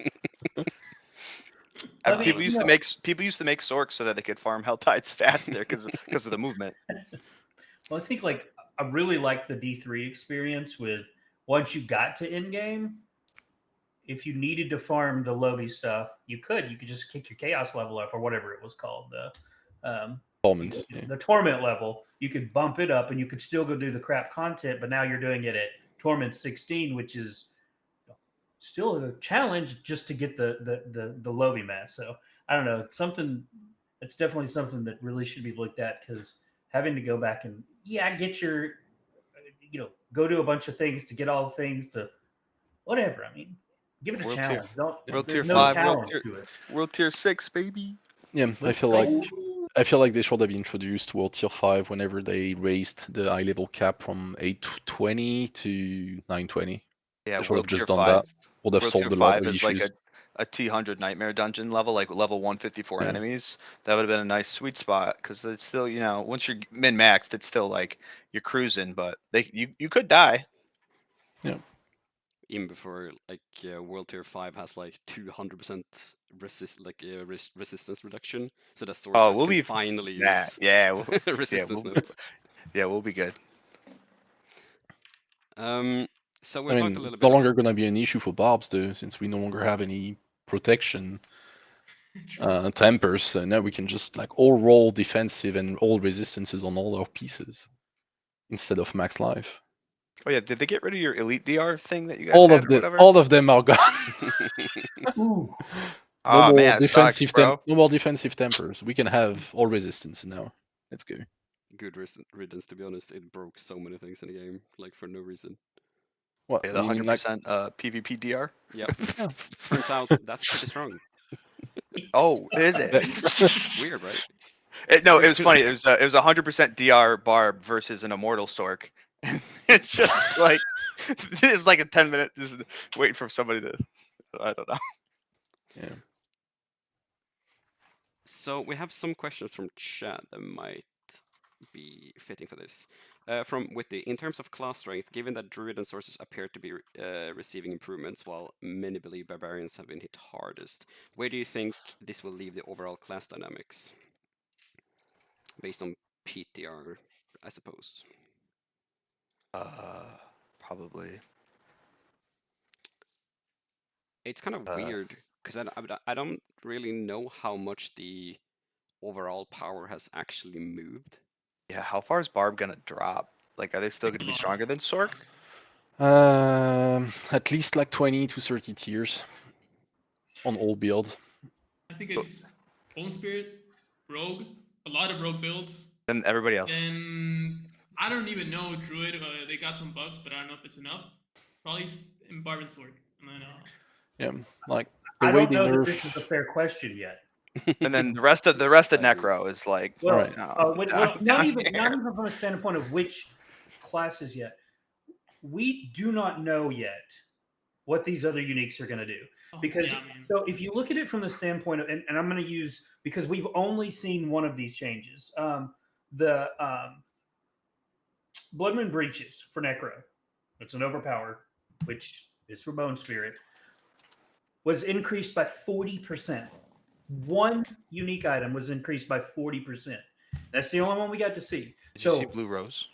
S4: I mean,
S2: People used to make Sorks so that they could farm Helltides faster because of the movement.
S4: Well, I think I really like the D3 experience with once you got to end game. If you needed to farm the lobby stuff, you could just kick your chaos level up or whatever it was called,
S5: Torment. Yeah.
S4: the torment level. You could bump it up and you could still go do the crap content, but now you're doing it at torment 16, which is still a challenge just to get the lobby mass. So I don't know, it's definitely something that really should be looked at, because having to go back and get your go do a bunch of things to get all the things to whatever. I mean, give it a
S2: World tier-
S4: challenge.
S2: World
S4: There's
S2: tier
S4: no
S2: 5,
S4: challenge to it.
S2: World Tier 6, baby.
S5: Yeah, I
S4: Let's
S5: feel
S4: go.
S5: like they should have introduced World Tier 5 whenever they raised the eye level cap from 820 to 920.
S2: Yeah,
S5: They should
S2: World
S5: have just
S2: Tier
S5: done
S2: 5.
S5: that. Would have
S2: World
S5: solved
S2: Tier
S5: a lot
S2: 5
S5: of
S2: is like
S5: issues.
S2: a T100 Nightmare Dungeon level, like level 154
S5: Yeah.
S2: enemies. That would have been a nice sweet spot because it's still, once you're min maxed, it's still like you're cruising, but you could die.
S1: Even before World Tier 5 has like 200% resistance reduction, so the sorcerers
S2: we'll
S1: can
S2: be
S1: finally
S2: Nah,
S1: use
S2: yeah,
S1: resistance
S2: we'll,
S1: nodes.
S2: yeah, we'll be good.
S1: So
S5: I
S1: we talked
S5: mean,
S1: a little
S5: it's no
S1: bit.
S5: longer going to be an issue for Barbs, though, since we no longer have any protection tempers. So now we can just all roll defensive and all resistances on all our pieces instead of max life.
S2: Oh yeah, did they get rid of your Elite DR thing that you guys
S5: All
S2: had
S5: of
S2: or whatever?
S5: all of them are gone.
S4: Ooh.
S5: No more
S2: Man, it sucks,
S5: defensive
S2: bro.
S5: no more defensive tempers. We can have all resistance now. Let's go.
S1: Good riddance, to be honest. It broke so many things in the game, like for no reason.
S5: What?
S2: Yeah, the
S5: You mean like
S2: 100% PvP DR.
S1: Yep.
S5: Yeah.
S1: Turns out that's pretty strong.
S2: Oh, is it?
S1: It's weird, right?
S2: No, it was funny. It was 100% DR Barb versus an Immortal Sork. It's just like it was like a 10-minute just waiting for somebody to. I don't know.
S5: Yeah.
S1: So we have some questions from chat that might be fitting for this. From Witty, in terms of class strength, given that Druid and Sorcerers appear to be receiving improvements, while many believe Barbarians have been hit hardest, where do you think this will leave the overall class dynamics? Based on PTR, I suppose.
S2: Probably.
S1: It's kind of weird, because I don't really know how much the overall power has actually moved.
S2: Yeah, how far is Barb gonna drop? Like, are they still gonna be stronger than Sork?
S5: At least like 20 to 30 tiers on all builds.
S3: I think it's Bone Spirit, Rogue, a lot of Rogue builds.
S2: Than everybody else.
S3: And I don't even know Druid. They got some buffs, but I don't know if it's enough. Probably in Barb and Sork. And then
S5: Yeah, like the
S4: I
S5: way
S4: don't
S5: they
S4: know that
S5: nerf.
S4: this is a fair question yet.
S2: And then the rest of Necro is like,
S4: Well,
S5: Right.
S4: not even from a standpoint of which classes yet. We do not know yet what these other uniques are going to do. Because so if you look at it from the standpoint of, and I'm going to use, because we've only seen one of these changes, the Blood Moon Breaches for Necro, it's an overpower, which is for Bone Spirit, was increased by 40%. One unique item was increased by 40%. That's the only one we got to see.
S2: Did you see Blue Rose?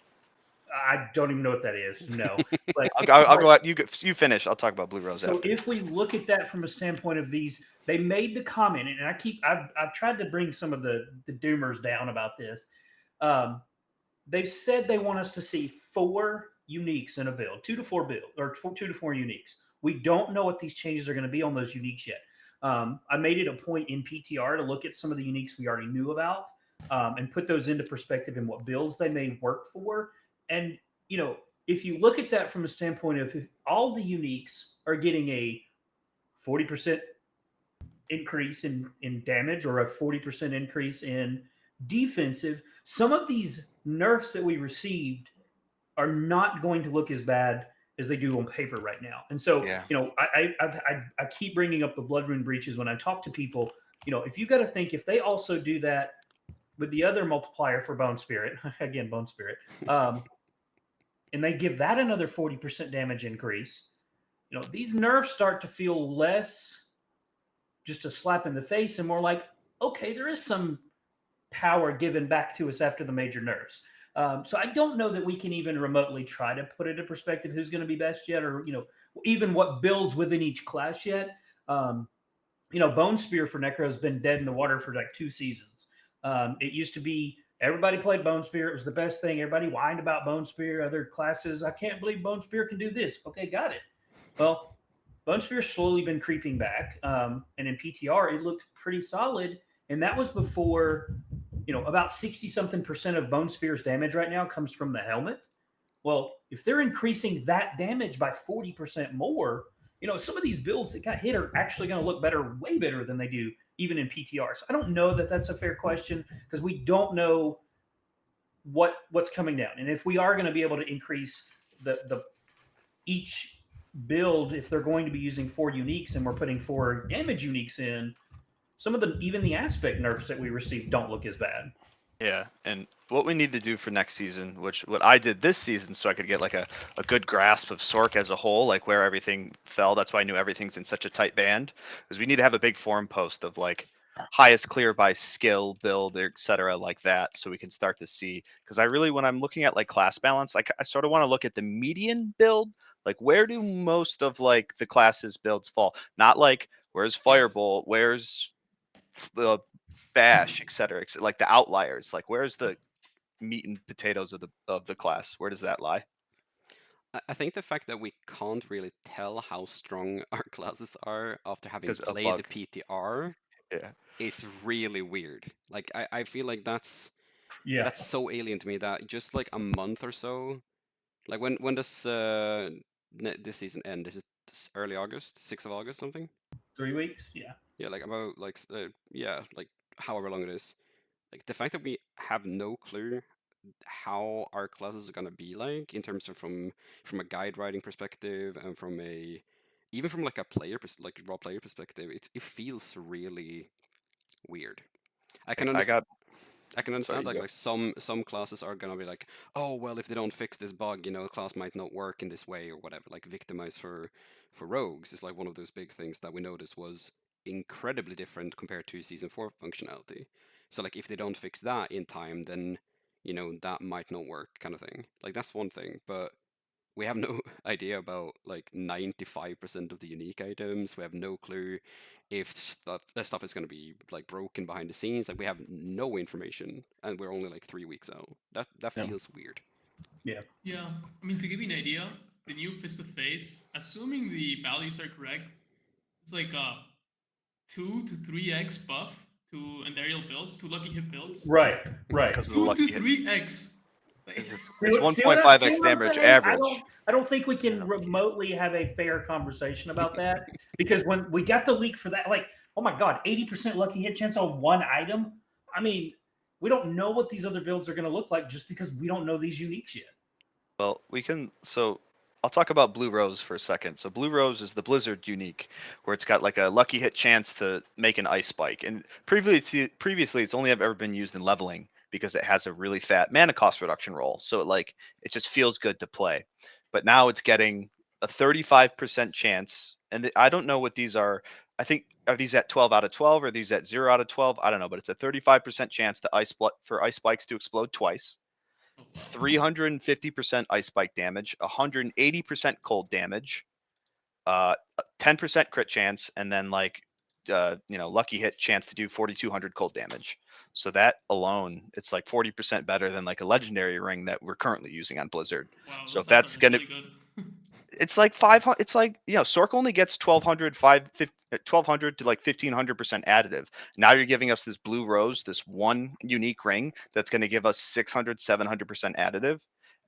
S4: I don't even know what that is. No, but
S2: I'll go out. You finish. I'll talk about Blue Rose
S4: so
S2: after.
S4: if we look at that from a standpoint of these, they made the comment, and I've tried to bring some of the doomers down about this. They've said they want us to see 4 uniques in a build, 2 to 4 build, or 2 to 4 uniques. We don't know what these changes are going to be on those uniques yet. I made it a point in PTR to look at some of the uniques we already knew about and put those into perspective in what builds they may work for. And, you know, if you look at that from a standpoint of if all the uniques are getting a 40% increase in damage or a 40% increase in defensive, some of these nerfs that we received are not going to look as bad as they do on paper right now. And so, you know, I keep bringing up the Blood Moon Breaches when I talk to people. You know, if you got to think, if they also do that with the other multiplier for Bone Spirit, again, Bone Spirit, and they give that another 40% damage increase, you know, these nerfs start to feel less just a slap in the face and more like, okay, there is some power given back to us after the major nerfs. So I don't know that we can even remotely try to put it in perspective who's going to be best yet, or, you know, even what builds within each class yet. You know, Bone Spear for Necro has been dead in the water for like 2 seasons. It used to be everybody played Bone Spear. It was the best thing. Everybody whined about Bone Spear. Other classes, I can't believe Bone Spear can do this. Okay, got it. Well, Bone Spear's slowly been creeping back. And in PTR, it looked pretty solid. And that was before, you know, about 60-something% of Bone Spear's damage right now comes from the helmet. Well, if they're increasing that damage by 40% more, you know, some of these builds that got hit are actually going to look better, way better than they do even in PTR. So I don't know that that's a fair question because we don't know what's coming down. And if we are going to be able to increase the each build, if they're going to be using 4 uniques and we're putting 4 damage uniques in, some of the even the aspect nerfs that we received don't look as bad.
S2: Yeah, and what we need to do for next season, what I did this season so I could get like a good grasp of Sork as a whole, like where everything fell. That's why I knew everything's in such a tight band, because we need to have a big forum post of like highest clear by skill, build, etc. like that, so we can start to see. Because I really, when I'm looking at like class balance, I sort of want to look at the median build, like where do most of like the classes builds fall? Not like where's Firebolt, where's Bash, etc. Like the outliers. Like where's the meat and potatoes of the class? Where does that lie?
S1: I think the fact that we can't really tell how strong our classes are after having
S2: 'Cause a
S1: played
S2: bug.
S1: the PTR
S2: Yeah.
S1: is really weird. Like I feel like that's so alien to me that just like a month or so, like when does this season end? Is it early August, 6th of August, something?
S4: 3 weeks, yeah.
S1: Yeah, like about like yeah, like however long it is. Like the fact that we have no clue how our classes are gonna be like in terms of from a guide writing perspective and from a even from like a like raw player perspective, it feels really weird. I can
S2: I
S1: understand.
S2: got.
S1: I can
S2: Sorry,
S1: understand
S2: you
S1: like
S2: go.
S1: some classes are gonna be like, oh well, if they don't fix this bug, the class might not work in this way or whatever. Like victimize for rogues is like one of those big things that we noticed was incredibly different compared to season 4 functionality. So like if they don't fix that in time, then that might not work, kind of thing. Like that's one thing, but we have no idea about like 95% of the unique items. We have no clue if that stuff is going to be like broken behind the scenes. Like we have no information, and we're only like 3 weeks out. That
S5: Yeah.
S1: feels weird.
S4: Yeah.
S3: Yeah, I mean, to give you an idea, the new Fist of Fates, assuming the values are correct, it's like a 2 to 3x buff to Endarial builds, to Lucky Hit builds.
S4: Right. Right.
S2: Because of the
S3: 2
S2: lucky
S3: to
S2: hit.
S3: 3x. Like,
S2: It's
S4: See what I'm
S2: 1.5x damage
S4: saying?
S2: average.
S4: I don't think we can
S2: Yeah.
S4: remotely have a fair conversation about that because when we got the leak for that, like, oh my god, 80% lucky hit chance on one item. I mean, we don't know what these other builds are going to look like just because we don't know these uniques yet.
S2: Well, we can. So I'll talk about Blue Rose for a second. So Blue Rose is the Blizzard unique, where it's got like a lucky hit chance to make an ice spike. And previously it's only ever been used in leveling because it has a really fat mana cost reduction roll. So it just feels good to play. But now it's getting a 35% chance, and I don't know what these are. I think are these at 12 out of 12 or are these at 0 out of 12? I don't know, but it's a 35% chance to for ice spikes to explode twice.
S3: oh, wow.
S2: 350% ice spike damage, 180% cold damage, 10% crit chance, and then lucky hit chance to do 4200 cold damage. So that alone, it's like 40% better than like a legendary ring that we're currently using on Blizzard.
S3: Wow,
S2: So
S3: those
S2: if
S3: stats
S2: that's
S3: are
S2: gonna,
S3: really good.
S2: it's like 500. It's like Sork only gets 1200 to like 1500% additive. Now you're giving us this Blue Rose, this one unique ring that's going to give us 600, 700% additive.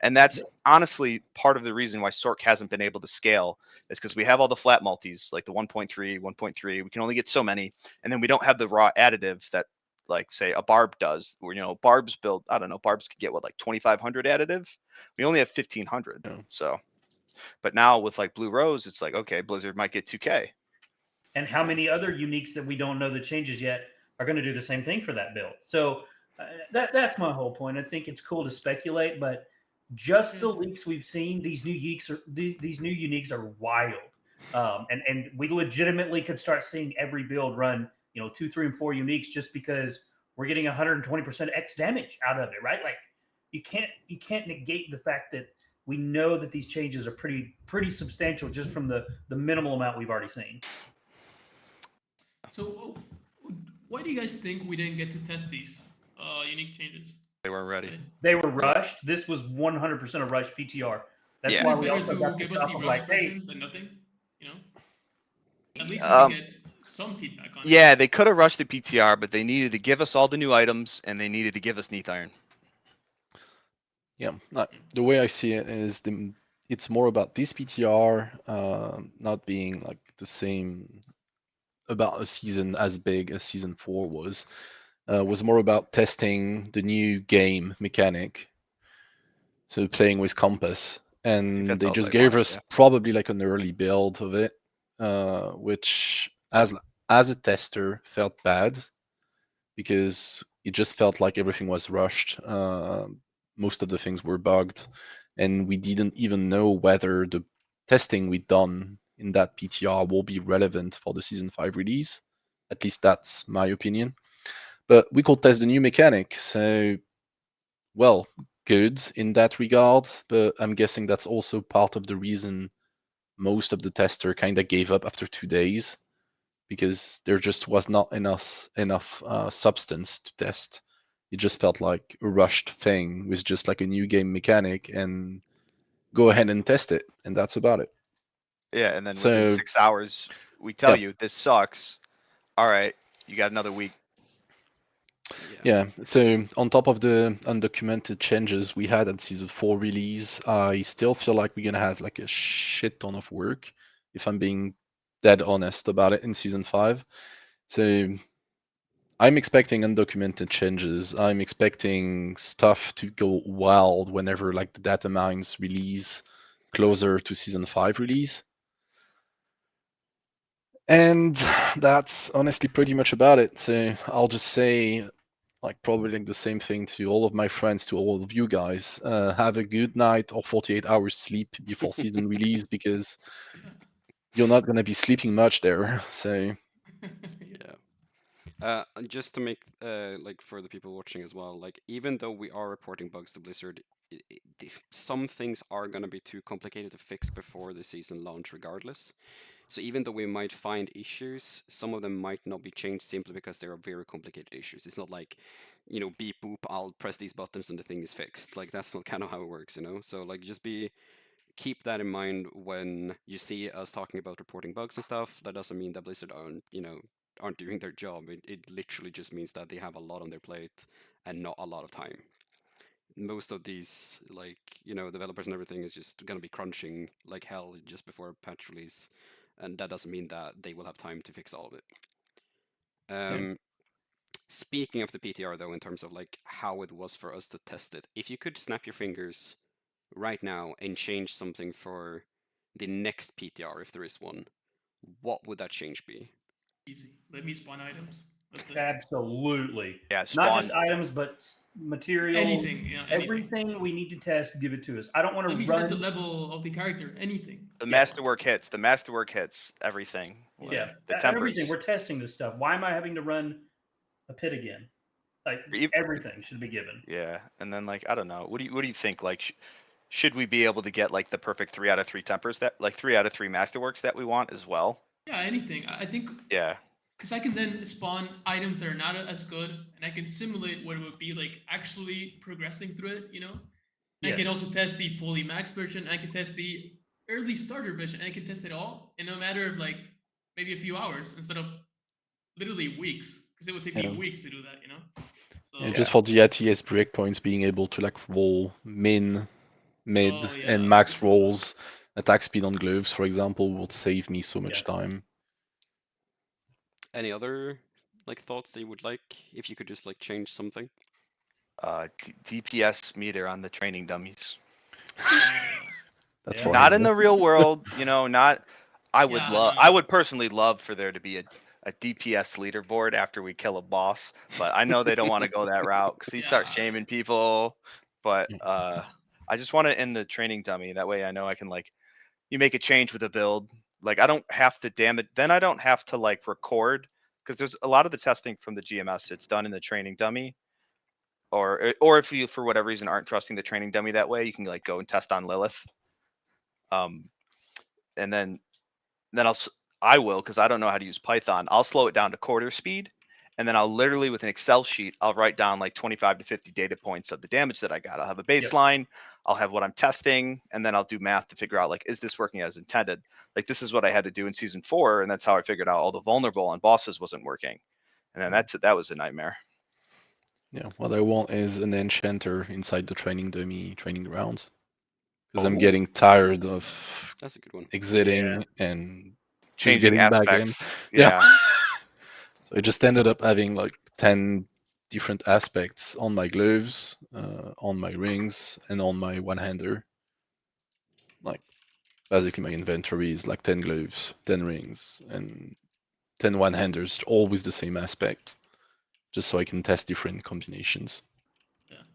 S2: And that's honestly part of the reason why Sork hasn't been able to scale is because we have all the flat multis, like the 1.3, 1.3. We can only get so many, and then we don't have the raw additive that, like, say, a Barb does. Where Barb's build, I don't know, Barb's could get what, like 2500 additive. We only have 1500,
S5: Yeah.
S2: so. But now with like Blue Rose, it's like, okay, Blizzard might get 2K.
S4: And how many other uniques that we don't know the changes yet are going to do the same thing for that build? So that's my whole point. I think it's cool to speculate, but just the leaks we've seen, these new uniques are wild, and we legitimately could start seeing every build run 2, 3, and 4 uniques just because we're getting 120% X damage out of it, right? Like you can't negate the fact that we know that these changes are pretty substantial just from the minimal amount we've already seen.
S3: So, why do you guys think we didn't get to test these unique changes?
S2: They weren't ready.
S4: They were rushed. This was 100% a rush PTR. That's
S2: Yeah.
S4: why
S3: Isn't it
S4: we
S3: better
S4: also
S3: to
S4: got the
S3: give us
S4: top
S3: the
S4: of
S3: rush
S4: like, hey,
S3: version than nothing? At least we can get some feedback on it.
S2: Yeah, they could have rushed the PTR, but they needed to give us all the new items and they needed to give us Neath Iron.
S5: Yeah, the way I see it is it's more about this PTR not being like the same about a season as big as season 4 was more about testing the new game mechanic, so playing with compass, and
S2: that's
S5: they
S2: all
S5: just
S2: they
S5: gave
S2: wanted,
S5: us
S2: yeah.
S5: probably like an early build of it, which as a tester felt bad because it just felt like everything was rushed. Most of the things were bugged, and we didn't even know whether the testing we'd done in that PTR will be relevant for the season 5 release. At least that's my opinion. But we could test the new mechanic, so well, good in that regard. But I'm guessing that's also part of the reason most of the tester kind of gave up after 2 days, because there just was not enough substance to test. It just felt like a rushed thing with just like a new game mechanic and go ahead and test it, and that's about it.
S2: Yeah, and then
S5: So-
S2: within 6 hours, we tell
S5: Yeah.
S2: you this sucks. All right, you got another week.
S5: Yeah, so on top of the undocumented changes we had at season 4 release, I still feel like we're gonna have like a shit ton of work, if I'm being dead honest about it, in season 5. So I'm expecting undocumented changes. I'm expecting stuff to go wild whenever like the data mines release closer to season 5 release. And that's honestly pretty much about it. So I'll just say, like, probably like the same thing to all of my friends, to all of you guys. Have a good night or 48 hours sleep before season release, because you're not gonna be sleeping much there. So
S1: Yeah. And just to make like for the people watching as well, like even though we are reporting bugs to Blizzard, some things are gonna be too complicated to fix before the season launch, regardless. So even though we might find issues, some of them might not be changed simply because they are very complicated issues. It's not like, beep boop, I'll press these buttons and the thing is fixed. Like that's not kind of how it works, So like just keep that in mind when you see us talking about reporting bugs and stuff. That doesn't mean that Blizzard aren't doing their job. It literally just means that they have a lot on their plate and not a lot of time. Most of these, like, developers and everything is just gonna be crunching like hell just before patch release, and that doesn't mean that they will have time to fix all of it. Speaking of the PTR though, in terms of like how it was for us to test it, if you could snap your fingers right now and change something for the next PTR, if there is one, what would that change be?
S3: Easy. Let me spawn items. That's it.
S4: Absolutely.
S2: Yeah,
S4: Not just
S2: spawn.
S4: items, but material.
S3: Anything. Yeah, anything.
S4: Everything we need to test, give it to us. I don't want to
S3: Let me
S4: run.
S3: set the level of the character. Anything.
S2: The
S4: Yeah.
S2: masterwork hits. The masterwork hits. Everything. Like,
S4: Yeah,
S2: the tempers.
S4: everything. We're testing this stuff. Why am I having to run a pit again? Like everything should be given.
S2: Yeah, and then like I don't know. What do you think? Like, should we be able to get like the perfect 3 out of 3 tempers, that like 3 out of 3 masterworks that we want as well?
S3: Yeah, anything. I think.
S2: Yeah.
S3: Because I can then spawn items that are not as good, and I can simulate what it would be like actually progressing through it.
S4: Yeah.
S3: I can also test the fully max version. I can test the early starter version. And I can test it all in a matter of like maybe a few hours instead of literally weeks. Because it would take me weeks to do that. So
S5: yeah, just for the ATS breakpoints, being able to like roll mid, and max rolls, attack speed on gloves, for example, would save me so much time.
S1: Any other like thoughts that you would like if you could just like change something?
S2: DPS meter on the training dummies.
S5: That's
S2: Not in the real world, not. I would personally love for there to be a DPS leaderboard after we kill a boss, but I know they don't want to go that route because you start shaming people. But I just want it in the training dummy. That way I know I can like, you make a change with a build. Like I don't have to damage. Then I don't have to like record, because there's a lot of the testing from the GMS. It's done in the training dummy. Or if you for whatever reason aren't trusting the training dummy that way, you can like go and test on Lilith. And then I will, because I don't know how to use Python. I'll slow it down to quarter speed, and then I'll literally with an Excel sheet, I'll write down like 25 to 50 data points of the damage that I got. I'll have a baseline, I'll have what I'm testing, and then I'll do math to figure out like, is this working as intended? Like this is what I had to do in season 4, and that's how I figured out all the vulnerable on bosses wasn't working. And then that was a nightmare.
S5: Yeah, what I want is an enchanter inside the training dummy training grounds, because I'm getting tired of
S1: That's a good one.
S5: exiting and just
S2: Changing
S5: getting back in.
S2: aspects. Yeah.
S5: So I just ended up having like 10 different aspects on my gloves, on my rings, and on my one-hander. Like basically my inventory is like 10 gloves, 10 rings, and 10 one-handers, all with the same aspect, just so I can test different combinations.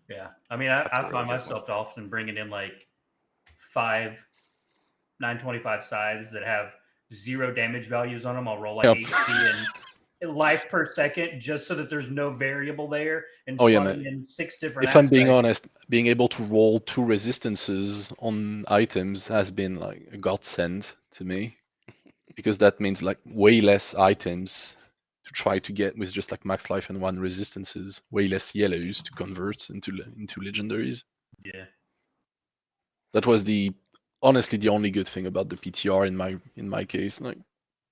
S4: Yeah. I mean, I find myself often bringing in like 5 925 scythes that have 0 damage values on them. I'll roll like HP and life per second just so that there's no variable there, and slugging in 6 different
S5: aspects. I'm being honest, being able to roll 2 resistances on items has been like a godsend to me, because that means like way less items to try to get with just like max life and 1 resistances, way less yellows to convert into legendaries.
S4: Yeah.
S5: That was honestly the only good thing about the PTR in my case. Like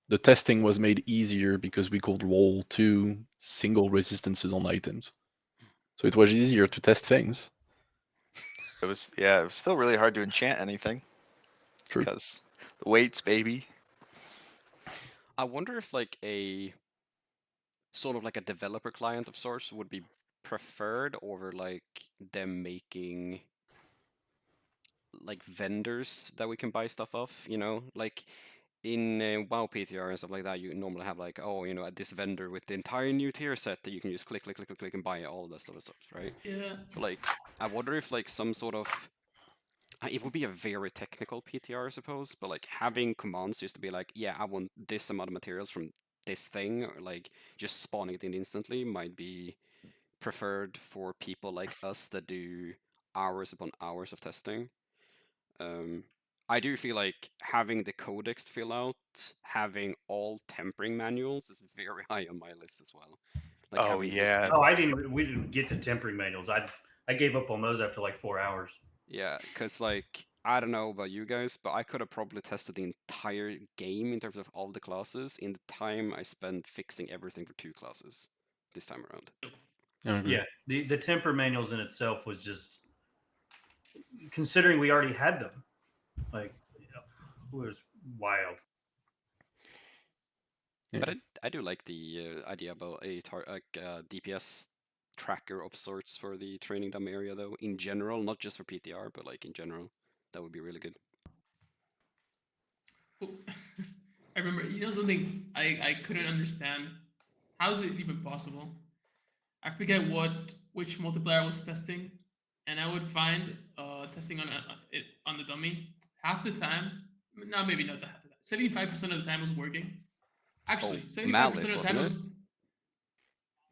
S5: the testing was made easier because we could roll 2 single resistances on items. So it was easier to test things.
S2: It was still really hard to enchant anything
S5: True.
S2: because the weights, baby.
S1: I wonder if like a sort of like a developer client of sorts would be preferred over like them making like vendors that we can buy stuff off, you know? Like in WoW PTR and stuff like that, you normally have like, oh, you know, at this vendor with the entire new tier set that you can just click, click, click, click, click, and buy all that sort of stuff, right?
S3: Yeah.
S1: But like, I wonder if like some sort of it would be a very technical PTR, I suppose, but like having commands just to be like, yeah, I want this amount of materials from this thing, or like just spawning it in instantly might be preferred for people like us that do hours upon hours of testing. Um, I do feel like having the codex to fill out, having all tempering manuals is very high on my list as well. Like
S2: Oh,
S1: having just
S2: yeah.
S4: Oh, I didn't. We didn't get to tempering manuals. I gave up on those after like 4 hours.
S1: Yeah, because like I don't know about you guys, but I could have probably tested the entire game in terms of all the classes in the time I spent fixing everything for 2 classes this time around.
S5: I agree.
S4: Yeah, the temper manuals in itself was just considering we already had them. Like, you know, it was wild.
S1: But I do like the idea about a DPS tracker of sorts for the training dummy area, though. In general, not just for PTR, but like in general, that would be really good.
S3: I remember, you know, something I couldn't understand. How is it even possible? I forget which multiplier I was testing, and I would find testing on the dummy half the time. No, maybe not half the time. 75% of the time was working. Actually, 75%
S1: Malice,
S3: of the time
S1: wasn't it?
S3: was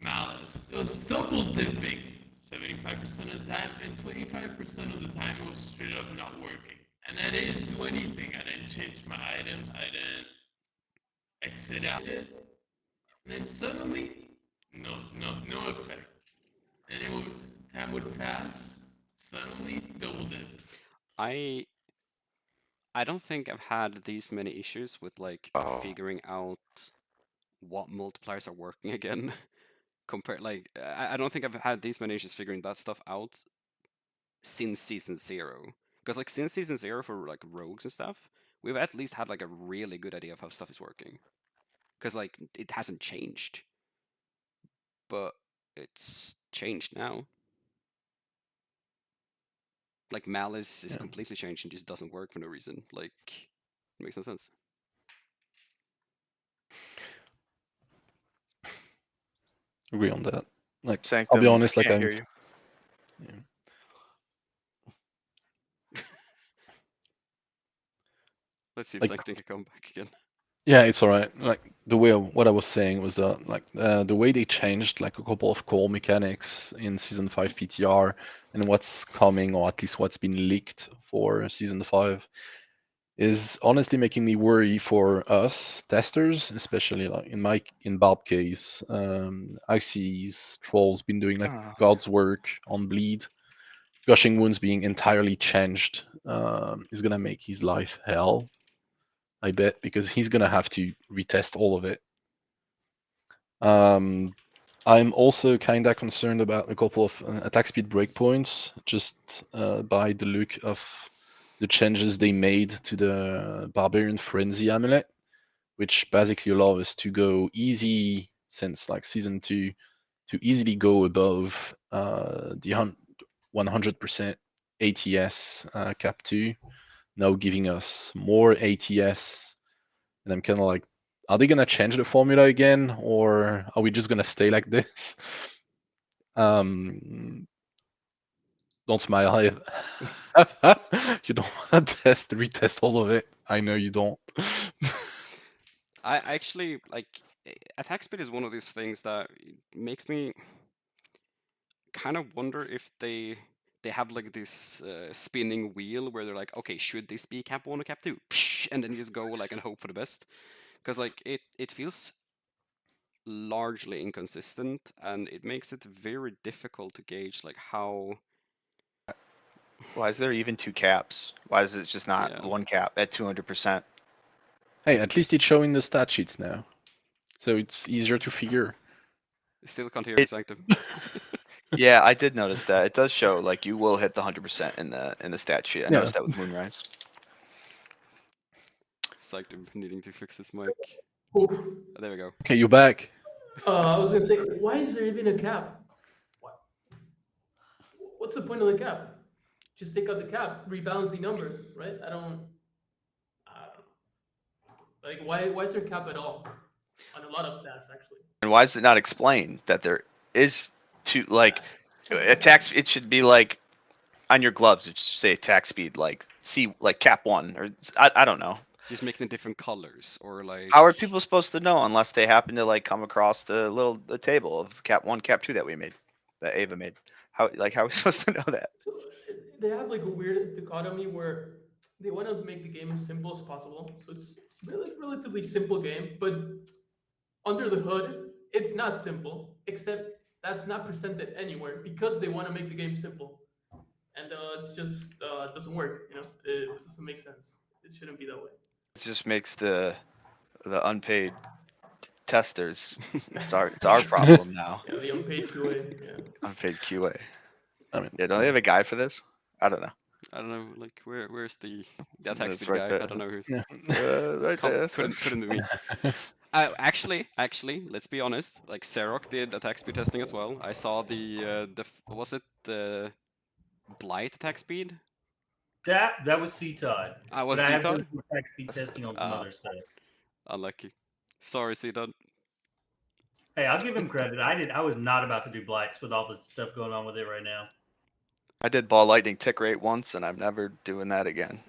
S3: malice. It was double dipping 75% of the time, and 25% of the time it was straight up not working. And I didn't do anything. I didn't change my items. I didn't exit out it. And then suddenly, no effect. And it would time would pass. Suddenly, double dip.
S1: I don't think I've had these many issues with like
S2: Oh.
S1: figuring out what multipliers are working again. Compared, like I don't think I've had these many issues figuring that stuff out since season 0. Because like since season 0 for like rogues and stuff, we've at least had like a really good idea of how stuff is working. Because like it hasn't changed, but it's changed now. Like Malice is
S5: Yeah.
S1: completely changed and just doesn't work for no reason. Like, it makes no sense.
S5: Agree on that. Like,
S2: Sanctum,
S5: I'll be honest,
S2: I
S5: like
S2: can't
S5: I'm.
S2: hear you.
S5: Yeah.
S1: Let's see if
S5: Like-
S1: Sanctum can come back again.
S5: Yeah, it's alright. Like the way what I was saying was that like the way they changed like a couple of core mechanics in season 5 PTR and what's coming, or at least what's been leaked for season 5, is honestly making me worry for us testers, especially like in Barb case. I see his Troll's been doing like
S2: Ah.
S5: God's work on Bleed. Gushing Wounds being entirely changed is gonna make his life hell, I bet, because he's gonna have to retest all of it. I'm also kinda concerned about a couple of attack speed breakpoints, just by the look of the changes they made to the Barbarian Frenzy amulet, which basically allow us to go easy since like season 2 to easily go above the 100% ATS cap 2, now giving us more ATS. And I'm kind of like, are they gonna change the formula again, or are we just gonna stay like this? Don't smile. You don't want to retest all of it. I know you don't.
S1: I actually like attack speed is one of these things that makes me kind of wonder if they have like this spinning wheel where they're like, okay, should this be cap 1 or cap 2? And then you just go like and hope for the best. Because like it feels largely inconsistent, and it makes it very difficult to gauge like how.
S2: Why is there even 2 caps? Why is it just not
S1: Yeah.
S2: 1 cap at 200%?
S5: Hey, at least it's showing the stat sheets now, so it's easier to figure.
S1: Still can't hear you, Sanctum.
S2: Yeah, I did notice that. It does show like you will hit the 100% in the stat sheet. I
S5: Yeah.
S2: noticed that with Moonrise.
S1: Sanctum needing to fix his mic.
S3: Oof.
S1: There we go.
S5: Okay, you're back.
S3: I was gonna say, why is there even a cap? What? What's the point of the cap? Just take out the cap, rebalance the numbers, right? I don't like why is there a cap at all on a lot of stats actually?
S2: And why is it not explained that there is like attack? It should be like on your gloves. It should say attack speed like cap 1 or I don't know.
S1: Just making it different colors, or like.
S2: How are people supposed to know unless they happen to like come across the table of cap 1, cap 2 that we made, that Ava made? How are we supposed to know that?
S3: So they have like a weird dichotomy where they want to make the game as simple as possible. So it's really relatively simple game, but under the hood, it's not simple. Except that's not presented anywhere because they want to make the game simple, and it's just it doesn't work. You know, it doesn't make sense. It shouldn't be that way.
S2: It just makes the unpaid testers. It's our problem now.
S3: Yeah, the unpaid QA. Yeah.
S2: Unpaid QA.
S5: I mean,
S2: Yeah, don't they have a guy for this? I don't know.
S1: I don't know, like where's the attack
S2: That's
S1: speed
S2: right
S1: guy?
S2: there.
S1: I don't know who's.
S5: Yeah.
S2: Right there.
S1: Put him to me. Actually, let's be honest. Like Serok did attack speed testing as well. I saw was it the Blight attack speed?
S4: That was C-Todd.
S1: I was
S4: But I have
S1: C-Todd?
S4: done some attack speed testing on some other stuff.
S1: Unlucky. Sorry, C-Todd.
S4: Hey, I'll give him credit. I was not about to do Blights with all this stuff going on with it right now.
S2: I did ball lightning tick rate once, and I'm never doing that again.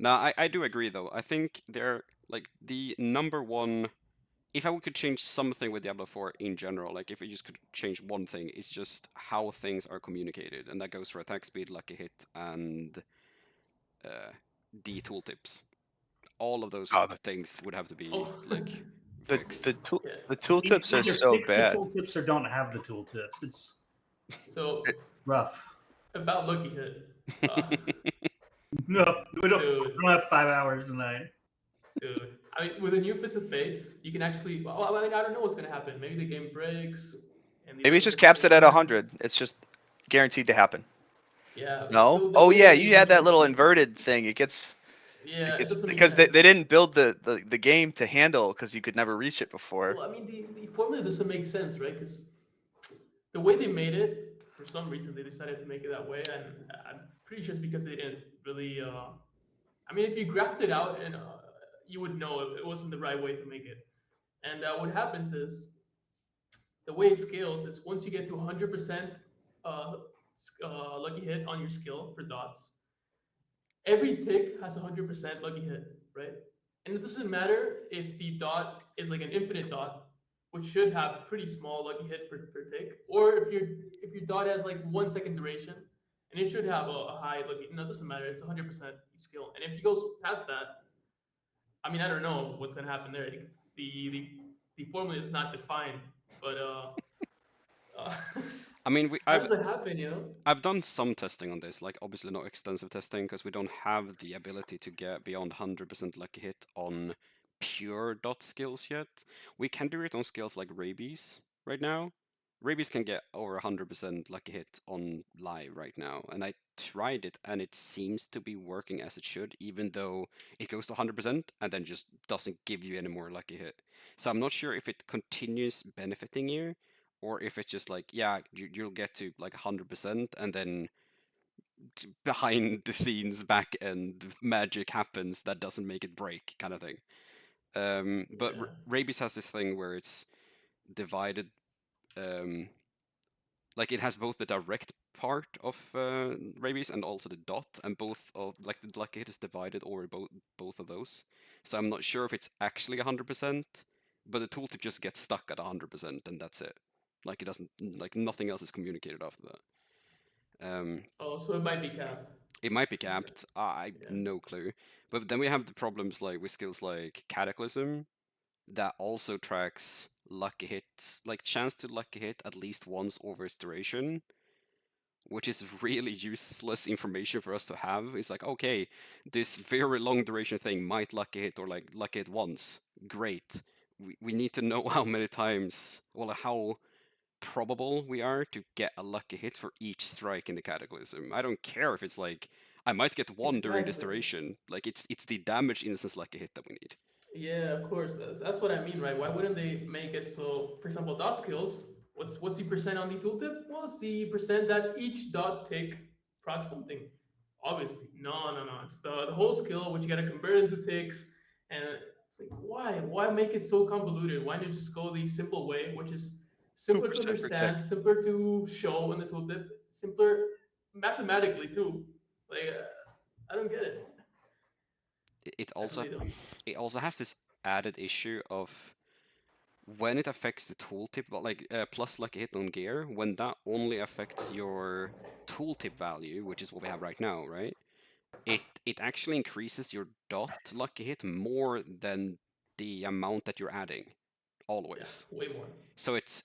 S1: No, I do agree though. I think they're like the number one. If I could change something with Diablo 4 in general, like if we just could change one thing, it's just how things are communicated, and that goes for attack speed, lucky hit, and the tooltips. All of those things would have to be like fixed.
S2: The tooltips are
S4: Either
S2: so
S4: fix
S2: bad.
S4: The tooltips or don't have the tooltips. It's
S3: So
S4: rough.
S3: about lucky hit.
S4: No, we don't have 5 hours tonight.
S3: Dude, I mean, with the new Fist of Fates, you can actually. Well, I mean, I don't know what's gonna happen. Maybe the game breaks. And
S2: Maybe it just caps it at 100. It's just guaranteed to happen.
S3: Yeah.
S2: No. Oh yeah, you had that little inverted thing. It gets.
S3: Yeah.
S2: It gets, because they didn't build the game to handle because you could never reach it before.
S3: Well, I mean, the formula doesn't make sense, right? Because the way they made it, for some reason, they decided to make it that way, and I'm pretty sure it's because they didn't really. I mean, if you graphed it out, and you would know it wasn't the right way to make it. And what happens is, the way it scales is once you get to 100% lucky hit on your skill for dots, every tick has 100% lucky hit, right? And it doesn't matter if the dot is like an infinite dot, which should have pretty small lucky hit per tick, or if your dot has like 1 second duration, and it should have a high lucky. No, it doesn't matter. It's 100% skill, and if you go past that, I mean, I don't know what's gonna happen there. The formula is not defined, but
S1: I mean,
S3: how does that happen? You know?
S1: I've done some testing on this, like obviously not extensive testing because we don't have the ability to get beyond 100% lucky hit on pure dot skills yet. We can do it on skills like rabies right now. Rabies can get over 100% lucky hit on live right now, and I tried it and it seems to be working as it should, even though it goes to 100% and then just doesn't give you any more lucky hit. So I'm not sure if it continues benefiting you, or if it's just like, yeah, you'll get to like 100% and then behind the scenes back end magic happens that doesn't make it break kind of thing. But
S3: Yeah.
S1: rabies has this thing where it's divided, like it has both the direct part of rabies and also the dot, and both of like the lucky hit is divided over both of those. So I'm not sure if it's actually 100%, but the tooltip just gets stuck at 100% and that's it. Like it doesn't, like nothing else is communicated after that.
S3: Oh, so it might be capped.
S1: It might be capped. I no clue. But then we have the problems like with skills like Cataclysm that also tracks lucky hits, like chance to lucky hit at least once over its duration, which is really useless information for us to have. It's like, okay, this very long duration thing might lucky hit or like lucky hit once. Great. We need to know how many times, well, how probable we are to get a lucky hit for each strike in the Cataclysm. I don't care if it's like I might get one during this
S3: Exactly.
S1: duration. Like it's the damage instance lucky hit that we need.
S3: Yeah, of course. That's what I mean, right? Why wouldn't they make it so, for example, dot skills? What's the percent on the tooltip? Well, it's the percent that each dot tick procs something. Obviously, no. It's the whole skill which you gotta convert into ticks, and it's like why make it so convoluted? Why not just go the simple way, which is simpler to
S2: 2% per tick.
S3: understand, simpler to show in the tooltip, simpler mathematically too. Like I don't get it.
S1: It
S3: I
S1: also
S3: really don't.
S1: it also has this added issue of when it affects the tooltip, like plus lucky hit on gear, when that only affects your tooltip value, which is what we have right now, right? It actually increases your dot lucky hit more than the amount that you're adding,
S3: Yeah,
S1: always.
S3: way more.
S1: So it's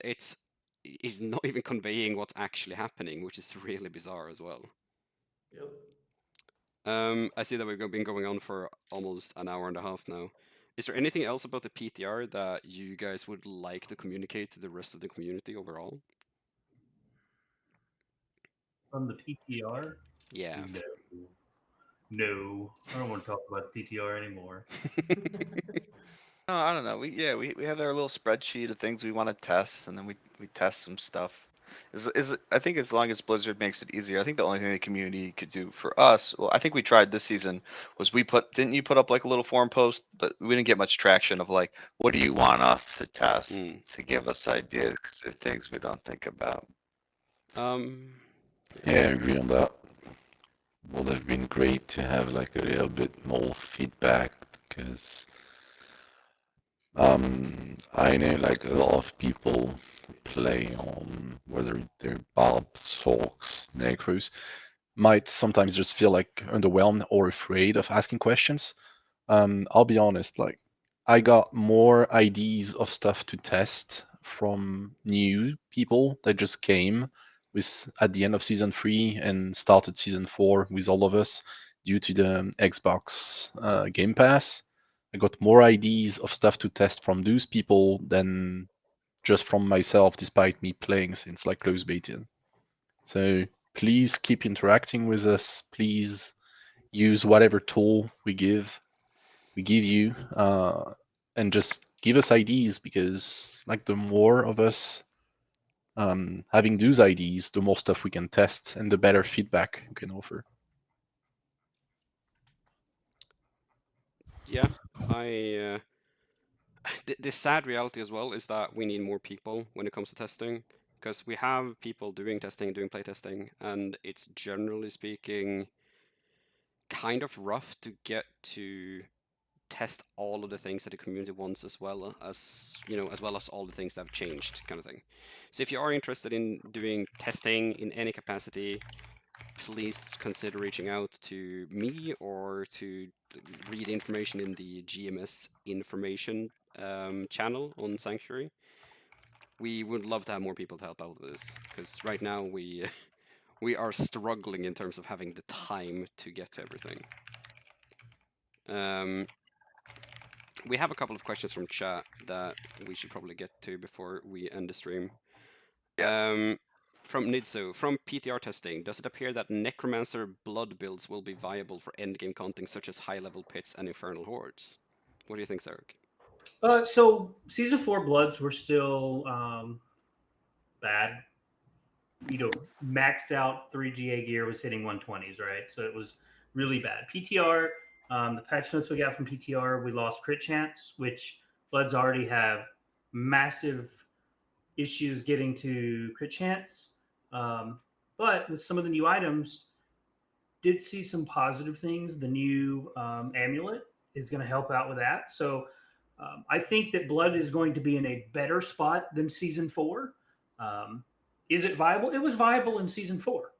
S1: not even conveying what's actually happening, which is really bizarre as well.
S3: Yep.
S1: I see that we've been going on for almost an hour and a half now. Is there anything else about the PTR that you guys would like to communicate to the rest of the community overall?
S4: From the PTR?
S1: Yeah.
S4: No, I don't want to talk about PTR anymore.
S2: No, I don't know. We have our little spreadsheet of things we want to test, and then we test some stuff. I think as long as Blizzard makes it easier, I think the only thing the community could do for us, well, I think we tried this season, was didn't you put up like a little forum post, but we didn't get much traction of like, what do you want us to test to give us ideas or things we don't think about.
S1: Um,
S5: Yeah, I agree on that. Would have been great to have like a little bit more feedback because I know like a lot of people play on whether they're Barbs, Forks, Necros, might sometimes just feel like underwhelmed or afraid of asking questions. I'll be honest, like I got more ideas of stuff to test from new people that just came with at the end of season 3 and started season 4 with all of us due to the Xbox Game Pass. I got more ideas of stuff to test from those people than just from myself, despite me playing since like close beta. So please keep interacting with us. Please use whatever tool we give you, and just give us ideas because like the more of us having those ideas, the more stuff we can test and the better feedback we can offer.
S1: yeah, I the sad reality as well is that we need more people when it comes to testing because we have people doing testing, doing playtesting, and it's generally speaking kind of rough to get to test all of the things that the community wants as well as as well as all the things that have changed kind of thing. So if you are interested in doing testing in any capacity, please consider reaching out to me or to read information in the GMS information channel on Sanctuary. We would love to have more people to help out with this because right now we we are struggling in terms of having the time to get to everything. We have a couple of questions from chat that we should probably get to before we end the stream. From Nidso, from PTR testing, does it appear that Necromancer blood builds will be viable for endgame content such as high-level pits and infernal hordes? What do you think, Zarek?
S4: So season 4 bloods were still bad. Maxed out 3GA gear was hitting 120s, right? So it was really bad. PTR, the patch notes we got from PTR, we lost crit chance, which bloods already have massive issues getting to crit chance. But with some of the new items, did see some positive things. The new amulet is going to help out with that. So I think that blood is going to be in a better spot than season 4. Is it viable? It was viable in season 4.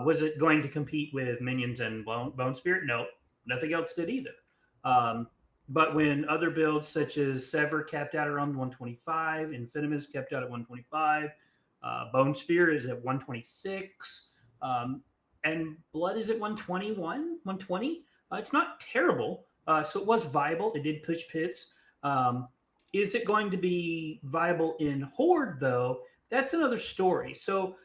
S4: Was it going to compete with minions and bone spirit? No, nothing else did either. But when other builds such as Sever capped out around 125, Infinimus kept out at 125, Bone Spear is at 126, and Blood is at 121, 120. It's not terrible. So it was viable. It did push pits. Is it going to be viable in Horde, though? that's another story. So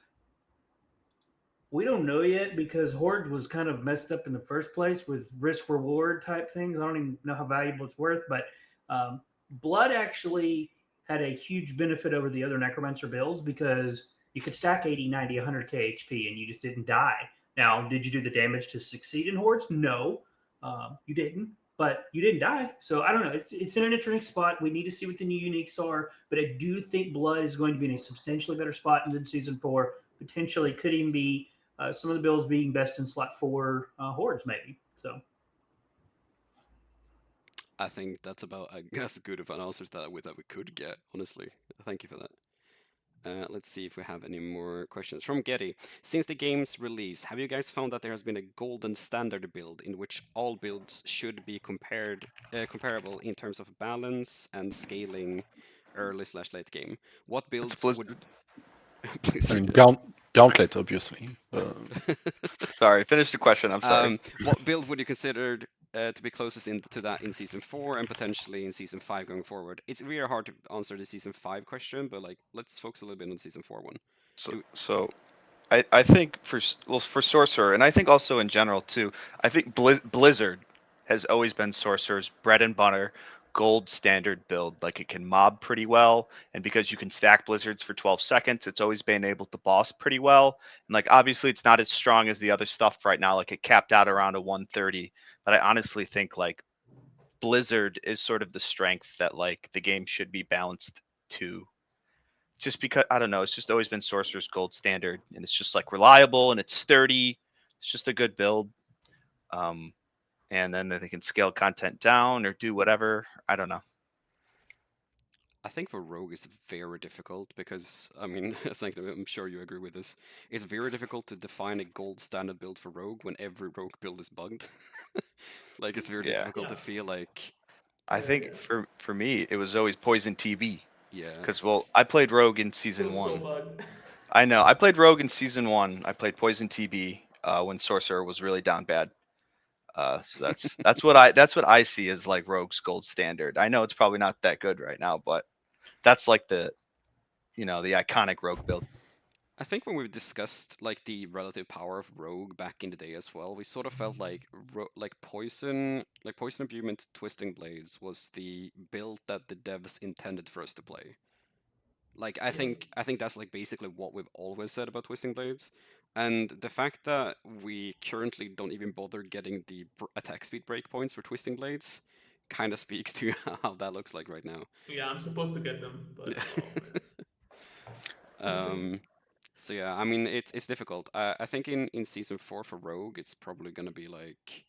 S4: we don't know yet because Horde was kind of messed up in the first place with risk reward type things. I don't even know how valuable it's worth, but um, Blood actually had a huge benefit over the other Necromancer builds because you could stack 80, 90, 100k HP and you just didn't die. Now, did you do the damage to succeed in Hordes? No, you didn't, but you didn't die. So I don't know. It's in an interesting spot. We need to see what the new uniques are, but I do think Blood is going to be in a substantially better spot than Season 4. Potentially could even be some of the builds being best in slot 4 hordes, maybe. So
S1: I think that's about as good of an answer to that we could get, honestly. Thank you for that. Let's see if we have any more questions. From Getty. Since the game's release, have you guys found that there has been a golden standard build in which all builds should be comparable in terms of balance and scaling early/late game? What
S2: It's
S1: builds would
S2: Blizzard.
S5: I
S1: Blizzard?
S5: mean, Gauntlet, obviously.
S2: Sorry, finish the question. I'm sorry.
S1: What build would you consider to be closest to that in season 4 and potentially in season 5 going forward? It's really hard to answer the season 5 question, but like let's focus a little bit on the season 4 one.
S2: So I think for Sorcerer, and I think also in general too, I think Blizzard has always been Sorcerer's bread and butter, gold standard build. Like it can mob pretty well, and because you can stack Blizzards for 12 seconds, it's always been able to boss pretty well. And like obviously it's not as strong as the other stuff right now, like it capped out around a 130. But I honestly think like Blizzard is sort of the strength that like the game should be balanced to, just because I don't know, it's just always been Sorcerer's gold standard, and it's just like reliable and it's sturdy. It's just a good build. Um, and then they can scale content down or do whatever. I don't know.
S1: I think for Rogue it's very difficult because, I mean, Sanctum, I'm sure you agree with this. It's very difficult to define a gold standard build for Rogue when every Rogue build is bugged. Like, it's very
S2: Yeah.
S1: difficult to
S3: Yeah.
S1: feel like,
S2: I think
S3: Yeah.
S2: for me it was always Poison TV
S1: yeah.
S2: because well I played Rogue in
S3: It
S2: season
S3: was so
S2: one.
S3: bugged.
S2: I know I played Rogue in season one. I played Poison TB when Sorcerer was really down bad. So that's what I see as like Rogue's gold standard. I know it's probably not that good right now, but that's like the the iconic Rogue build.
S1: I think when we've discussed like the relative power of Rogue back in the day as well, we sort of felt like Poison Imbuement Twisting Blades was the build that the devs intended for us to play. Like I
S3: Yeah.
S1: think that's like basically what we've always said about Twisting Blades. And the fact that we currently don't even bother getting the attack speed breakpoints for Twisting Blades kind of speaks to how that looks like right now.
S3: Yeah, I'm supposed to get them, but
S1: So yeah, I mean it's difficult. I think in season 4 for Rogue, it's probably gonna be like,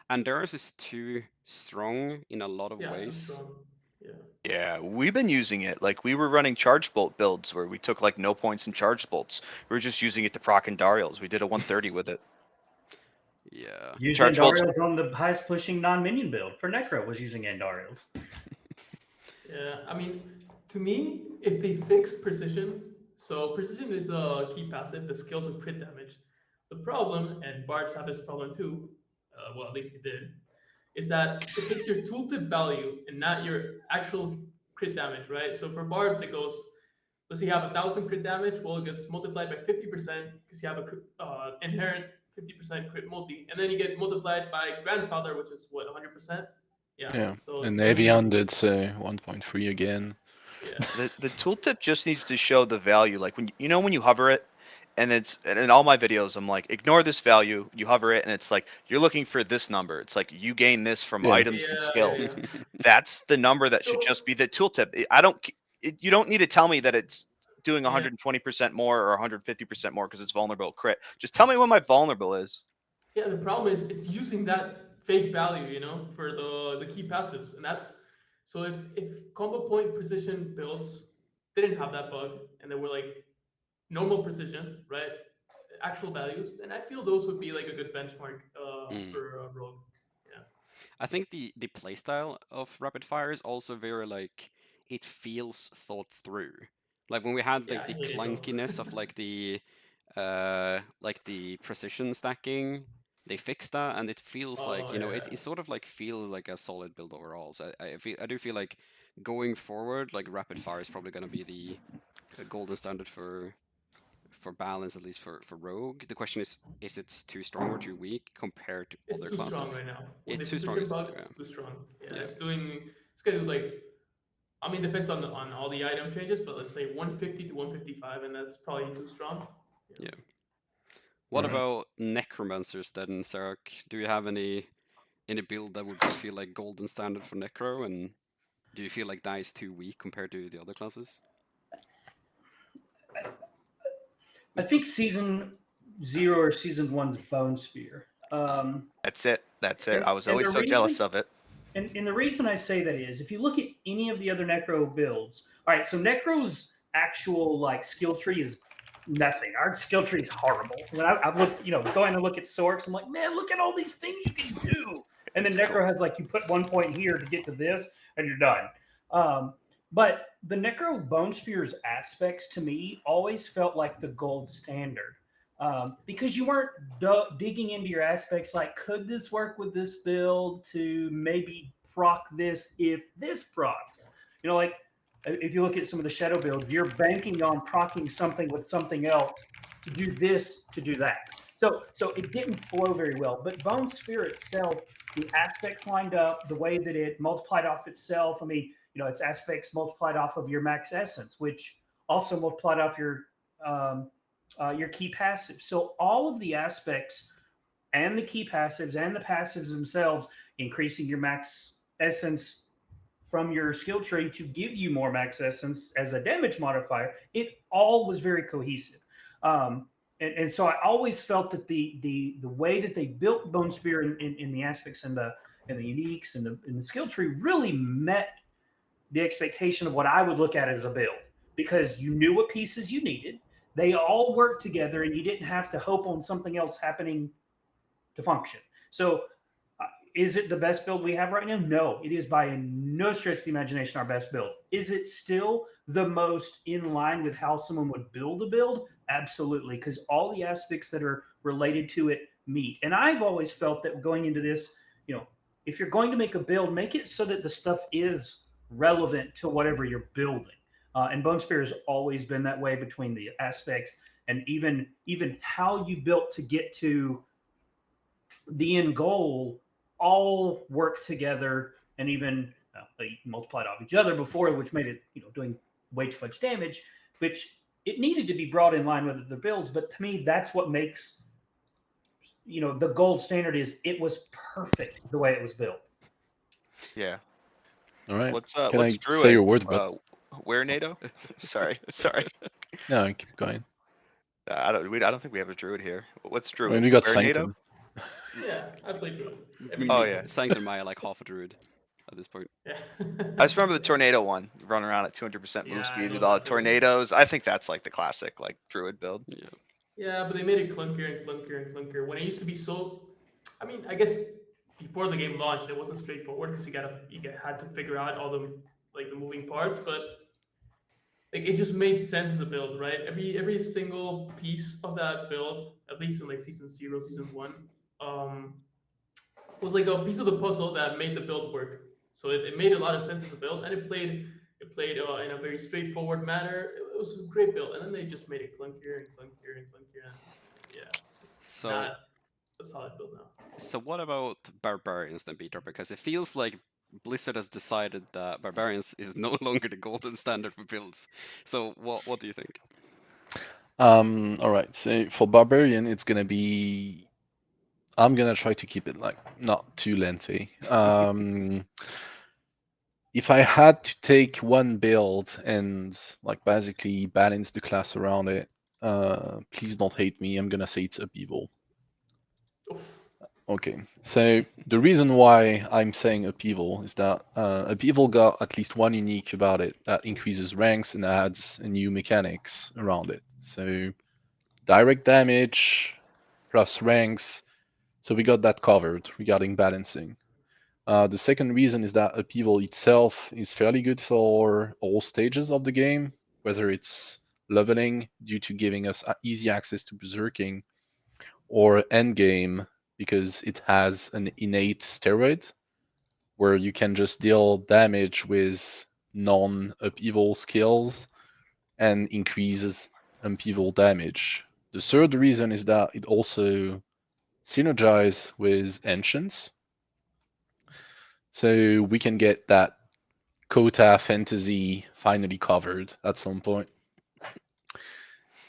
S1: and theirs is too strong in a lot of
S3: yeah, it's too
S1: ways.
S3: strong. Yeah.
S2: Yeah, we've been using it. Like we were running charge bolt builds where we took like no points in charge bolts. We were just using it to proc Andariels. We did a 130 with it.
S1: Yeah.
S4: used
S2: Charge bolts.
S4: Andariels on the highest pushing non-minion build. For Necro was using Andariels.
S3: Yeah, I mean, to me, if they fix precision, so precision is a key passive that scales with crit damage. The problem, and barbs have this problem too, well, at least they did, is that it takes your tooltip value and not your actual crit damage, right? So for barbs, it goes, let's say you have 1,000 crit damage, well, it gets multiplied by 50% because you have a inherent 50% crit multi, and then you get multiplied by grandfather, which is what, 100%?
S5: Yeah,
S3: So
S5: and
S3: those
S5: Evian
S3: are,
S5: did say 1.3 again.
S3: yeah.
S2: The tooltip just needs to show the value. Like when when you hover it, and it's and in all my videos, I'm like, ignore this value. You hover it, and it's like you're looking for this number. It's like you gain this from
S5: Yeah.
S2: items and
S3: Yeah, yeah,
S2: skills.
S3: yeah.
S2: That's the number that should
S3: So
S2: just be the tooltip. I don't. You don't need to tell me that it's doing
S3: yeah,
S2: 120% more or 150% more because it's vulnerable crit. Just tell me what my vulnerable is.
S3: yeah. The problem is it's using that fake value, for the key passives, and that's so if combo point precision builds didn't have that bug and they were like normal precision, right? Actual values, then I feel those would be like a good benchmark
S1: Mm.
S3: for Rogue. Yeah.
S1: I think the playstyle of Rapid Fire is also very like it feels thought through. Like when we had
S3: Yeah,
S1: like
S3: I
S1: the
S3: hate it though.
S1: clunkiness of like the precision stacking, they fixed that and it feels like,
S3: Oh
S1: it
S3: yeah.
S1: sort of like feels like a solid build overall. So I do feel like going forward, like Rapid Fire is probably gonna be a golden standard for balance, at least for rogue. The question is it too strong or too weak compared to
S3: It's
S1: other
S3: too strong
S1: classes?
S3: right now. With the
S1: It's too strong.
S3: precision bug,
S1: Yeah.
S3: it's too strong. Yeah,
S1: Yeah.
S3: it's gonna do like, I mean, depends on all the item changes, but let's say 150 to 155, and that's probably too strong.
S1: Yeah. What
S5: Right.
S1: about necromancers then, Sarah? Do you have any build that would feel like golden standard for necro, and do you feel like that is too weak compared to the other classes?
S4: I think season 0 or season 1's Bone Spear.
S2: That's it. That's it.
S4: And-
S2: I was
S4: and
S2: always
S4: the
S2: so jealous
S4: reason-
S2: of it.
S4: And the reason I say that is, if you look at any of the other Necro builds, all right, so Necro's actual like skill tree is nothing. Our skill tree is horrible. When I've looked, going to look at Sorks, I'm like, man, look at all these things you can do. And then
S2: It's
S4: Necro
S2: cool.
S4: has like, you put 1 point here to get to this, and you're done. But the Necro Bone Spear's aspects to me always felt like the gold standard. Because you weren't digging into your aspects like, could this work with this build to maybe proc this if this procs? Like if you look at some of the shadow builds, you're banking on procking something with something else to do this, to do that. So it didn't flow very well. But Bone Spear itself, the aspects lined up, the way that it multiplied off itself. I mean, its aspects multiplied off of your max essence, which also multiplied off your key passive. So all of the aspects and the key passives and the passives themselves, increasing your max essence from your skill tree to give you more max essence as a damage modifier, it all was very cohesive. And so I always felt that the way that they built Bone Spear in the aspects and the uniques and the skill tree really met the expectation of what I would look at as a build, because you knew what pieces you needed. They all worked together, and you didn't have to hope on something else happening to function. So, is it the best build we have right now? No, it is by no stretch of the imagination our best build. Is it still the most in line with how someone would build a build? Absolutely, because all the aspects that are related to it meet. And I've always felt that going into this, if you're going to make a build, make it so that the stuff is relevant to whatever you're building. And Bone Spear has always been that way between the aspects and even how you built to get to the end goal all work together, and even they multiplied off each other before, which made it doing way too much damage, which it needed to be brought in line with the builds. But to me, that's what makes the gold standard is it was perfect the way it was built.
S2: Yeah.
S5: All right.
S2: What's
S5: Can
S2: what's
S5: I
S2: Druid?
S5: say your word, but
S2: Where NATO? Sorry.
S5: no, keep going.
S2: I don't think we have a Druid here. What's
S5: I
S2: Druid?
S5: mean, we got
S2: Where NATO?
S5: Sanctum.
S3: Yeah, I played Druid.
S2: Oh, yeah.
S1: Sanctum Maya like half a druid at this point.
S3: Yeah.
S2: I just remember the tornado one, running around at 200% move
S3: Yeah, I
S2: speed with
S3: love
S2: all
S3: that
S2: the
S3: build.
S2: tornadoes. I think that's like the classic like Druid build.
S1: Yeah.
S3: Yeah, but they made it clunkier and clunkier and clunkier. When it used to be so, I mean, I guess before the game launched, it wasn't straightforward because you had to figure out all the moving parts, but like it just made sense as a build, right? Every single piece of that build, at least in like season 0, season 1, was like a piece of the puzzle that made the build work. So it made a lot of sense as a build, and it played in a very straightforward manner. It was a great build, and then they just made it clunkier and clunkier and clunkier, and yeah, it's just
S1: So
S3: not a solid build now.
S1: So what about barbarians then, Peter? Because it feels like Blizzard has decided that barbarians is no longer the golden standard for builds. So what do you think?
S5: All right. So for barbarian, it's gonna be. I'm gonna try to keep it like not too lengthy. If I had to take one build and like basically balance the class around it, please don't hate me. I'm gonna say it's upheaval.
S3: Oof.
S5: Okay, so the reason why I'm saying upheaval is that upheaval got at least one unique about it that increases ranks and adds new mechanics around it. So direct damage plus ranks. So we got that covered regarding balancing. The second reason is that upheaval itself is fairly good for all stages of the game, whether it's leveling due to giving us easy access to berserking, or endgame because it has an innate steroid where you can just deal damage with non-upheaval skills and increases upheaval damage. The third reason is that it also synergizes with Ancients. So we can get that Kota fantasy finally covered at some point.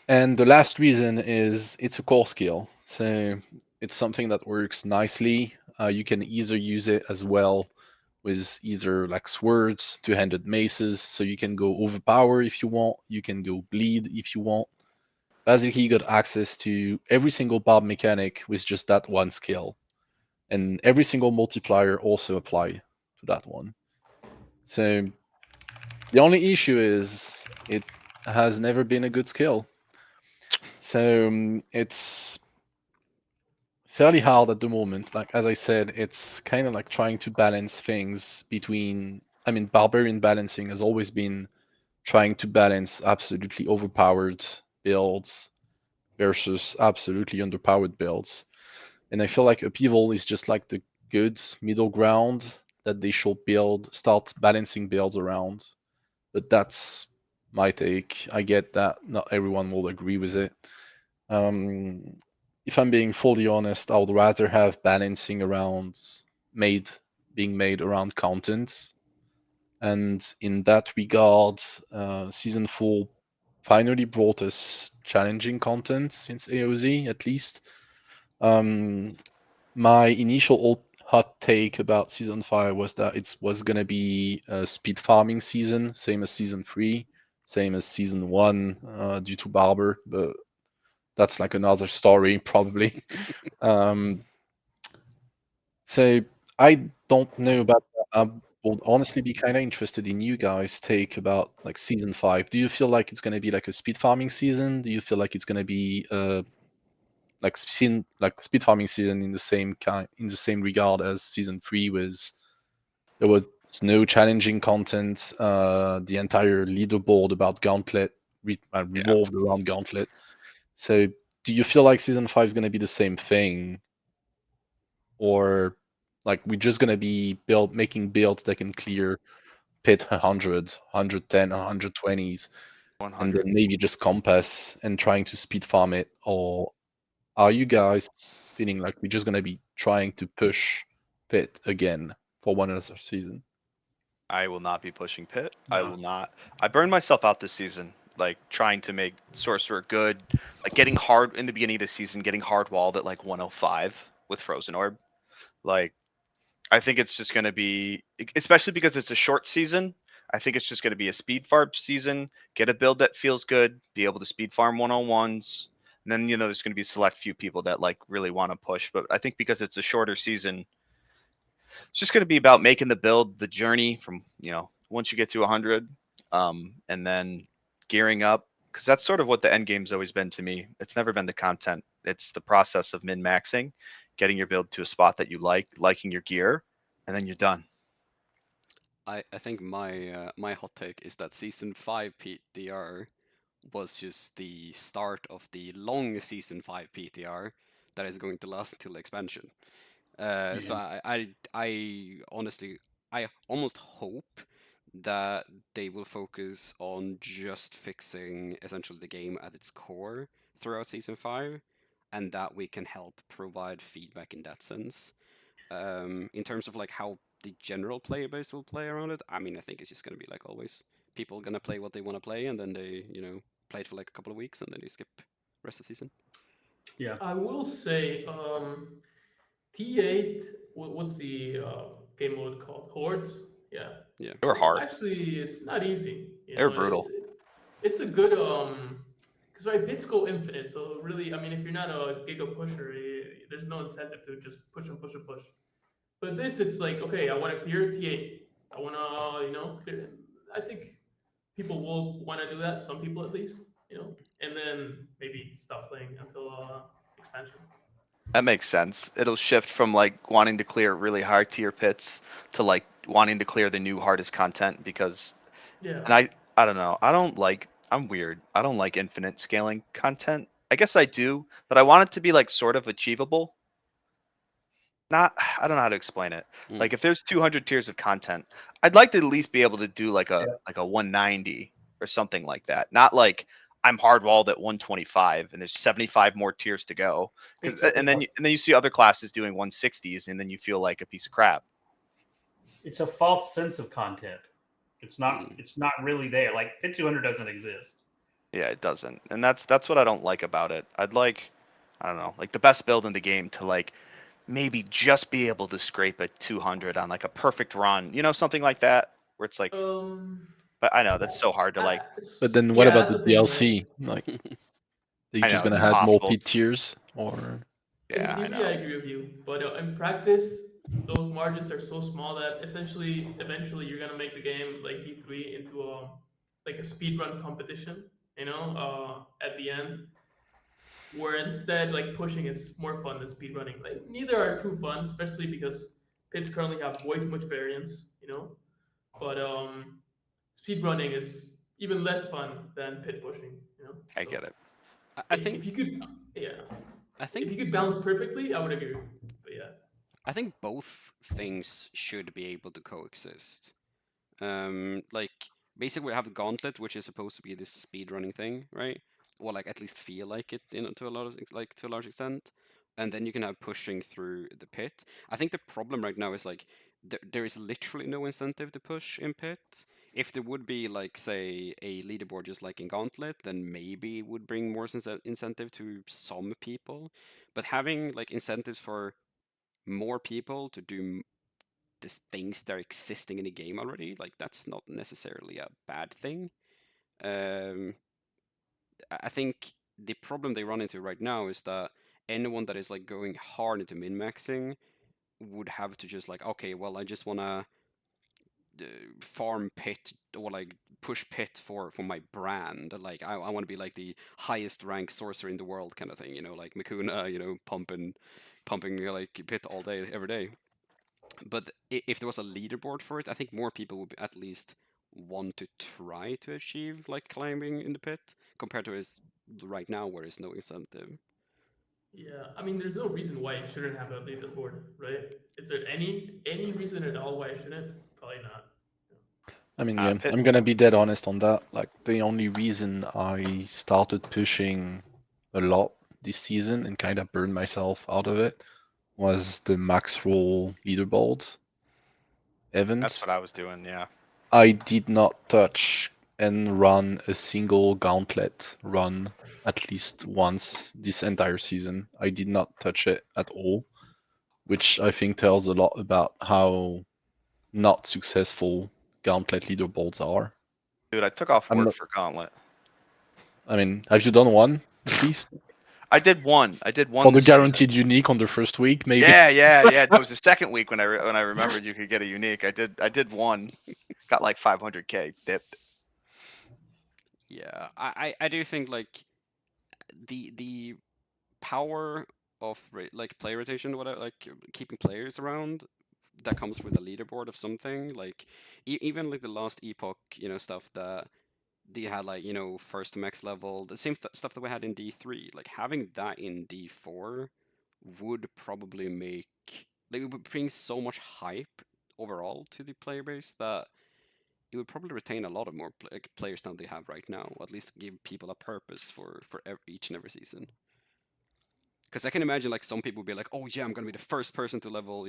S5: And the last reason is it's a core skill. So it's something that works nicely. You can either use it as well with either like swords, two-handed maces, so you can go overpower if you want, you can go bleed if you want. Basically, you got access to every single barb mechanic with just that one skill. And every single multiplier also apply to that one. So the only issue is it has never been a good skill. So it's fairly hard at the moment. Like as I said, it's kind of like trying to balance things between. I mean, barbarian balancing has always been trying to balance absolutely overpowered builds versus absolutely underpowered builds. And I feel like Upheaval is just like the good middle ground that they should start balancing builds around. But that's my take. I get that not everyone will agree with it. Um, if I'm being fully honest, I would rather have balancing around made being made around content. And in that regard, season 4 finally brought us challenging content since AOZ, at least. My initial hot take about season 5 was that it was gonna be a speed farming season, same as season 3, same as season 1, due to Barber, but that's like another story, probably. Um, so I don't know about that. I would honestly be kind of interested in you guys' take about like season 5. Do you feel like it's gonna be like a speed farming season? Do you feel like it's gonna be like speed farming season in the same regard as season 3 was there was no challenging content, the entire leaderboard about Gauntlet revolved around Gauntlet. So do you feel like season 5 is going to be the same thing, or like we're just going to be making builds that can clear pit 100, 110, 120s, and
S2: 100.
S5: then maybe just compass and trying to speed farm it? Or are you guys feeling like we're just going to be trying to push pit again for one another season?
S2: I will not be pushing Pit. I
S4: No.
S2: will not. I burned myself out this season, like trying to make Sorcerer good, like getting hard in the beginning of the season, getting hard walled at like 105 with Frozen Orb. Like, I think it's just going to be, especially because it's a short season. I think it's just going to be a speed farm season. Get a build that feels good, be able to speed farm 1-on-1s. And then, there's going to be a select few people that like really want to push. But I think because it's a shorter season, it's just going to be about making the build, the journey from, once you get to 100, and then gearing up. Because that's sort of what the end game's always been to me. It's never been the content. It's the process of min maxing, getting your build to a spot that you like, liking your gear, and then you're done.
S1: I think my hot take is that season 5 PTR was just the start of the long season 5 PTR that is going to last until the expansion. So I honestly, I almost hope that they will focus on just fixing essentially the game at its core throughout season 5, and that we can help provide feedback in that sense. In terms of like how the general player base will play around it, I mean, I think it's just gonna be like always. People gonna play what they want to play, and then they, play it for like a couple of weeks, and then they skip rest of the season.
S4: Yeah.
S3: I will say, T8. What's the game mode called? Hordes. Yeah,
S1: Yeah.
S2: They were hard.
S3: it's not easy.
S2: They were brutal.
S3: It's a good because right, bits go infinite. So really, I mean, if you're not a giga pusher, there's no incentive to just push and push and push. But this, it's like, okay, I want to clear T8. I want to, clear. I think people will want to do that. Some people, at least, and then maybe stop playing until expansion.
S2: That makes sense. It'll shift from like wanting to clear really high tier pits to like wanting to clear the new hardest content because,
S3: Yeah.
S2: and I don't know. I'm weird. I don't like infinite scaling content. I guess I do, but I want it to be like sort of achievable. Not, I don't know how to explain it.
S1: Mm.
S2: Like if there's 200 tiers of content, I'd like to at least be able to do like a
S4: Yeah.
S2: like a 190 or something like that. Not like I'm hardwalled at 125 and there's 75 more tiers to go. And then you see other classes doing 160s, and then you feel like a piece of crap.
S4: It's a false sense of content. It's not. It's not really there. Like Pit 200 doesn't exist.
S2: Yeah, it doesn't, and that's what I don't like about it. I'd like, I don't know, like the best build in the game to like maybe just be able to scrape a 200 on like a perfect run, something like that, where it's like. But I know that's so hard to like.
S5: But then what
S3: yeah,
S5: about
S3: that's
S5: the
S3: thing, right?
S5: DLC? Like, are you
S2: I
S5: just
S2: know it's
S5: gonna add more
S2: impossible.
S5: pit tiers, or?
S3: In
S2: Yeah, I
S3: theory, I
S2: know.
S3: agree with you, but in practice, those margins are so small that essentially, eventually, you're gonna make the game like D3 into a like a speedrun competition, at the end, where instead like pushing is more fun than speedrunning. Like neither are too fun, especially because pits currently have way too much variance, But speedrunning is even less fun than pit pushing,
S2: I
S3: So
S2: get it.
S1: I think
S3: if you could, yeah,
S1: I
S3: if
S1: think
S3: you could balance perfectly, I would agree. But yeah.
S1: I think both things should be able to coexist. Like basically we have Gauntlet, which is supposed to be this speedrunning thing, right? Or like at least feel like it, to a lot of to a large extent. And then you can have pushing through the pit. I think the problem right now is like there is literally no incentive to push in pit. If there would be like say a leaderboard just like in Gauntlet, then maybe it would bring more incentive to some people. But having like incentives for more people to do these things that are existing in the game already, like that's not necessarily a bad thing. Um, I think the problem they run into right now is that anyone that is like going hard into min maxing would have to just like, okay, well, I just wanna farm pit or like push pit for my brand. Like I want to be like the highest ranked sorcerer in the world kind of thing, like Makuna, pumping like pit all day every day. But if there was a leaderboard for it, I think more people would at least want to try to achieve like climbing in the pit compared to is right now where there's no incentive.
S3: Yeah, I mean, there's no reason why it shouldn't have a leaderboard, right? Is there any reason at all why it shouldn't? Probably not.
S5: I mean, yeah,
S2: Pit.
S5: I'm gonna be dead honest on that. Like, the only reason I started pushing a lot this season and kind of burned myself out of it was the max roll leaderboard event.
S2: That's what I was doing. Yeah.
S5: I did not touch and run a single gauntlet run at least once this entire season. I did not touch it at all, which I think tells a lot about how not successful gauntlet leaderboards are.
S2: Dude, I took off
S5: I'm
S2: work
S5: not,
S2: for Gauntlet.
S5: I mean, have you done one at least?
S2: I did one. I did one
S5: For the
S2: this season.
S5: guaranteed unique on the first week, maybe?
S2: Yeah. That was the second week when I remembered you could get a unique. I did one. Got like 500k dipped.
S1: Yeah, I do think like the power of like player rotation, whatever, like keeping players around, that comes with a leaderboard of something. Like even like the last epoch, stuff that they had like first to max level, the same stuff that we had in D3. Like having that in D4 would probably make like it would bring so much hype overall to the player base that it would probably retain a lot of more players than they have right now. Or at least give people a purpose for each and every season. Because I can imagine like some people would be like, oh yeah, I'm gonna be the first person to level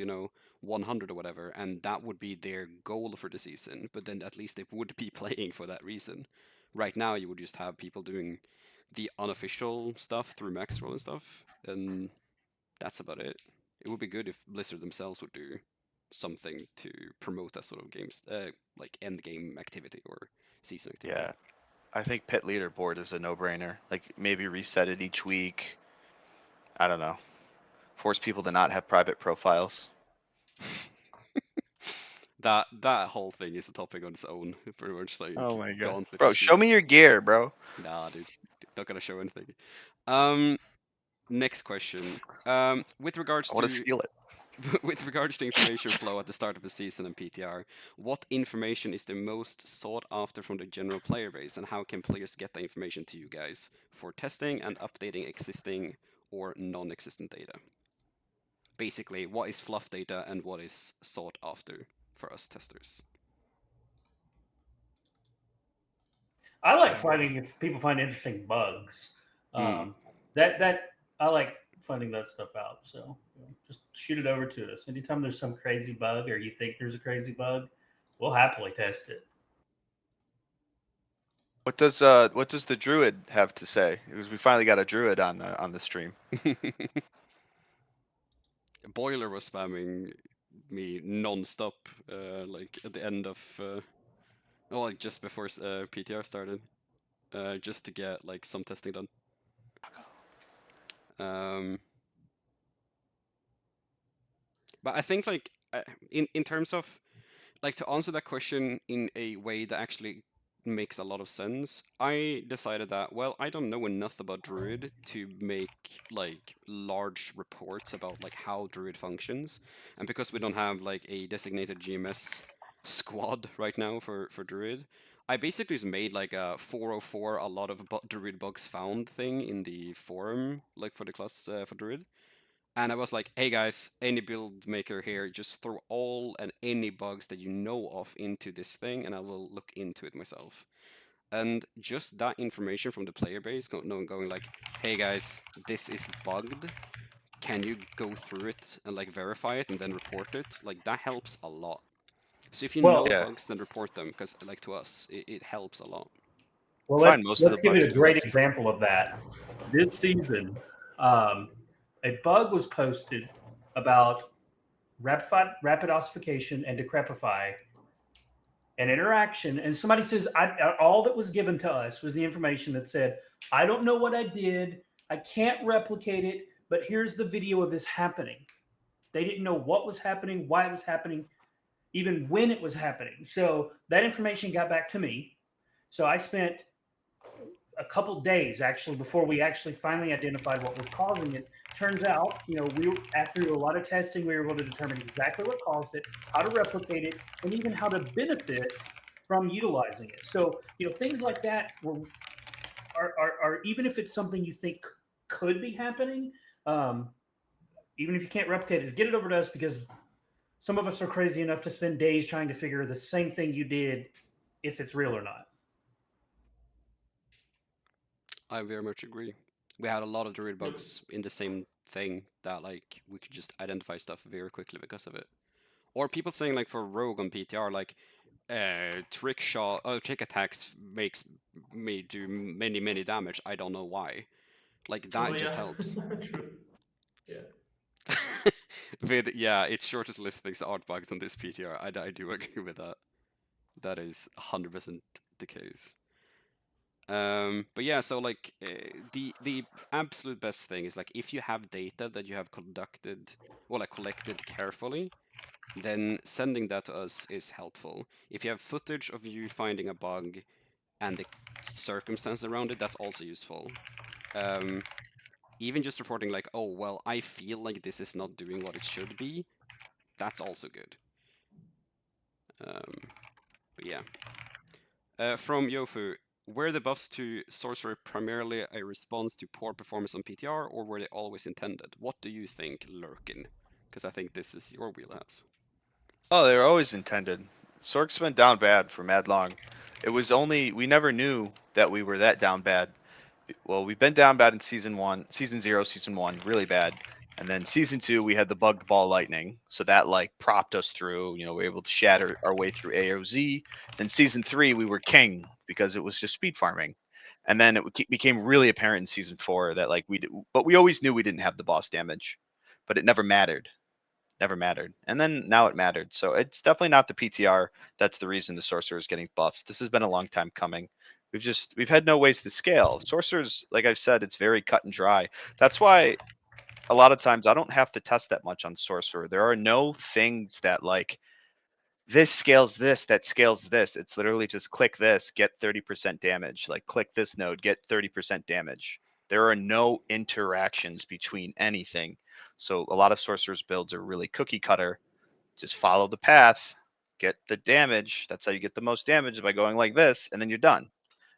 S1: 100 or whatever, and that would be their goal for the season. But then at least they would be playing for that reason. Right now, you would just have people doing the unofficial stuff through Maxroll and stuff, and that's about it. It would be good if Blizzard themselves would do something to promote that sort of games, like end game activity or season activity.
S2: Yeah. I think pit leaderboard is a no-brainer. Like maybe reset it each week. I don't know. Force people to not have private profiles.
S1: That whole thing is a topic on its own. Pretty much like
S2: Oh my god.
S1: gauntlet
S2: Bro,
S1: issues.
S2: show me your gear, bro.
S1: Nah, dude, not gonna show anything. Next question. With regards
S2: I want to
S1: to
S2: steal it.
S1: with regards to information flow at the start of the season and PTR, what information is the most sought after from the general player base, and how can players get the information to you guys for testing and updating existing or non-existent data? Basically, what is fluff data and what is sought after for us testers?
S4: I like finding if people find interesting bugs. That I like finding that stuff out. So just shoot it over to us. Anytime there's some crazy bug or you think there's a crazy bug, we'll happily test it.
S2: What does the druid have to say? Because we finally got a druid on the stream.
S1: Boiler was spamming me non-stop, like at the end of, like just before PTR started, just to get like some testing done. But I think like in terms of like to answer that question in a way that actually makes a lot of sense, I decided that, well, I don't know enough about Druid to make like large reports about like how Druid functions. And because we don't have like a designated GMS squad right now for Druid, I basically just made like a 404 a lot of Druid bugs found thing in the forum, like for the class for Druid. And I was like, hey guys, any build maker here, just throw all and any bugs that you know of into this thing, and I will look into it myself. And just that information from the player base, going like, hey guys, this is bugged. Can you go through it and like verify it and then report it? Like that helps a lot. So if you know
S2: Yeah.
S1: bugs, then report them, because like to us, it helps a lot.
S4: Well,
S2: Find most of
S4: let's
S2: the
S4: give you
S2: bugs
S4: a
S2: too
S4: great
S2: much.
S4: example of that. This season, a bug was posted about rapid ossification and decrepify an interaction, and somebody says, all that was given to us was the information that said, I don't know what I did, I can't replicate it, but here's the video of this happening. They didn't know what was happening, why it was happening, even when it was happening. So that information got back to me. So I spent a couple days actually before we actually finally identified what was causing it. Turns out, after a lot of testing, we were able to determine exactly what caused it, how to replicate it, and even how to benefit from utilizing it. So, things like that are even if it's something you think could be happening, even if you can't replicate it, get it over to us, because some of us are crazy enough to spend days trying to figure the same thing you did, if it's real or not.
S1: I very much agree. We had a lot of Druid bugs in the same thing that like we could just identify stuff very quickly because of it. Or people saying like for Rogue on PTR, like trick attacks makes me do many damage. I don't know why. Like that just helps.
S3: True. Yeah.
S1: Yeah, it's shortest listings aren't bugged on this PTR. I do agree with that. That is 100% the case. But yeah, so like the absolute best thing is like if you have data that you have collected carefully, then sending that to us is helpful. If you have footage of you finding a bug and the circumstance around it, that's also useful. Even just reporting like, oh well, I feel like this is not doing what it should be, that's also good. But yeah. From Yofu, were the buffs to Sorcerer primarily a response to poor performance on PTR, or were they always intended? What do you think, Lurkin? Because I think this is your wheelhouse.
S2: Oh, they were always intended. Sork's been down bad for mad long. We never knew that we were that down bad. Well, we've been down bad in season 0, season 1, really bad. And then season 2, we had the bugged ball lightning. So that like propped us through, we were able to shatter our way through AOZ. Then season 3, we were king because it was just speed farming. And then it became really apparent in season 4 that like but we always knew we didn't have the boss damage, but it never mattered. And then now it mattered. So it's definitely not the PTR. That's the reason the sorcerer is getting buffs. This has been a long time coming. We've had no ways to scale. Sorcerers, like I've said, it's very cut and dry. That's why a lot of times I don't have to test that much on sorcerer. There are no things that like this scales this, that scales this. It's literally just click this, get 30% damage. Like click this node, get 30% damage. There are no interactions between anything. So a lot of sorcerers builds are really cookie cutter. Just follow the path, get the damage. That's how you get the most damage, by going like this, and then you're done.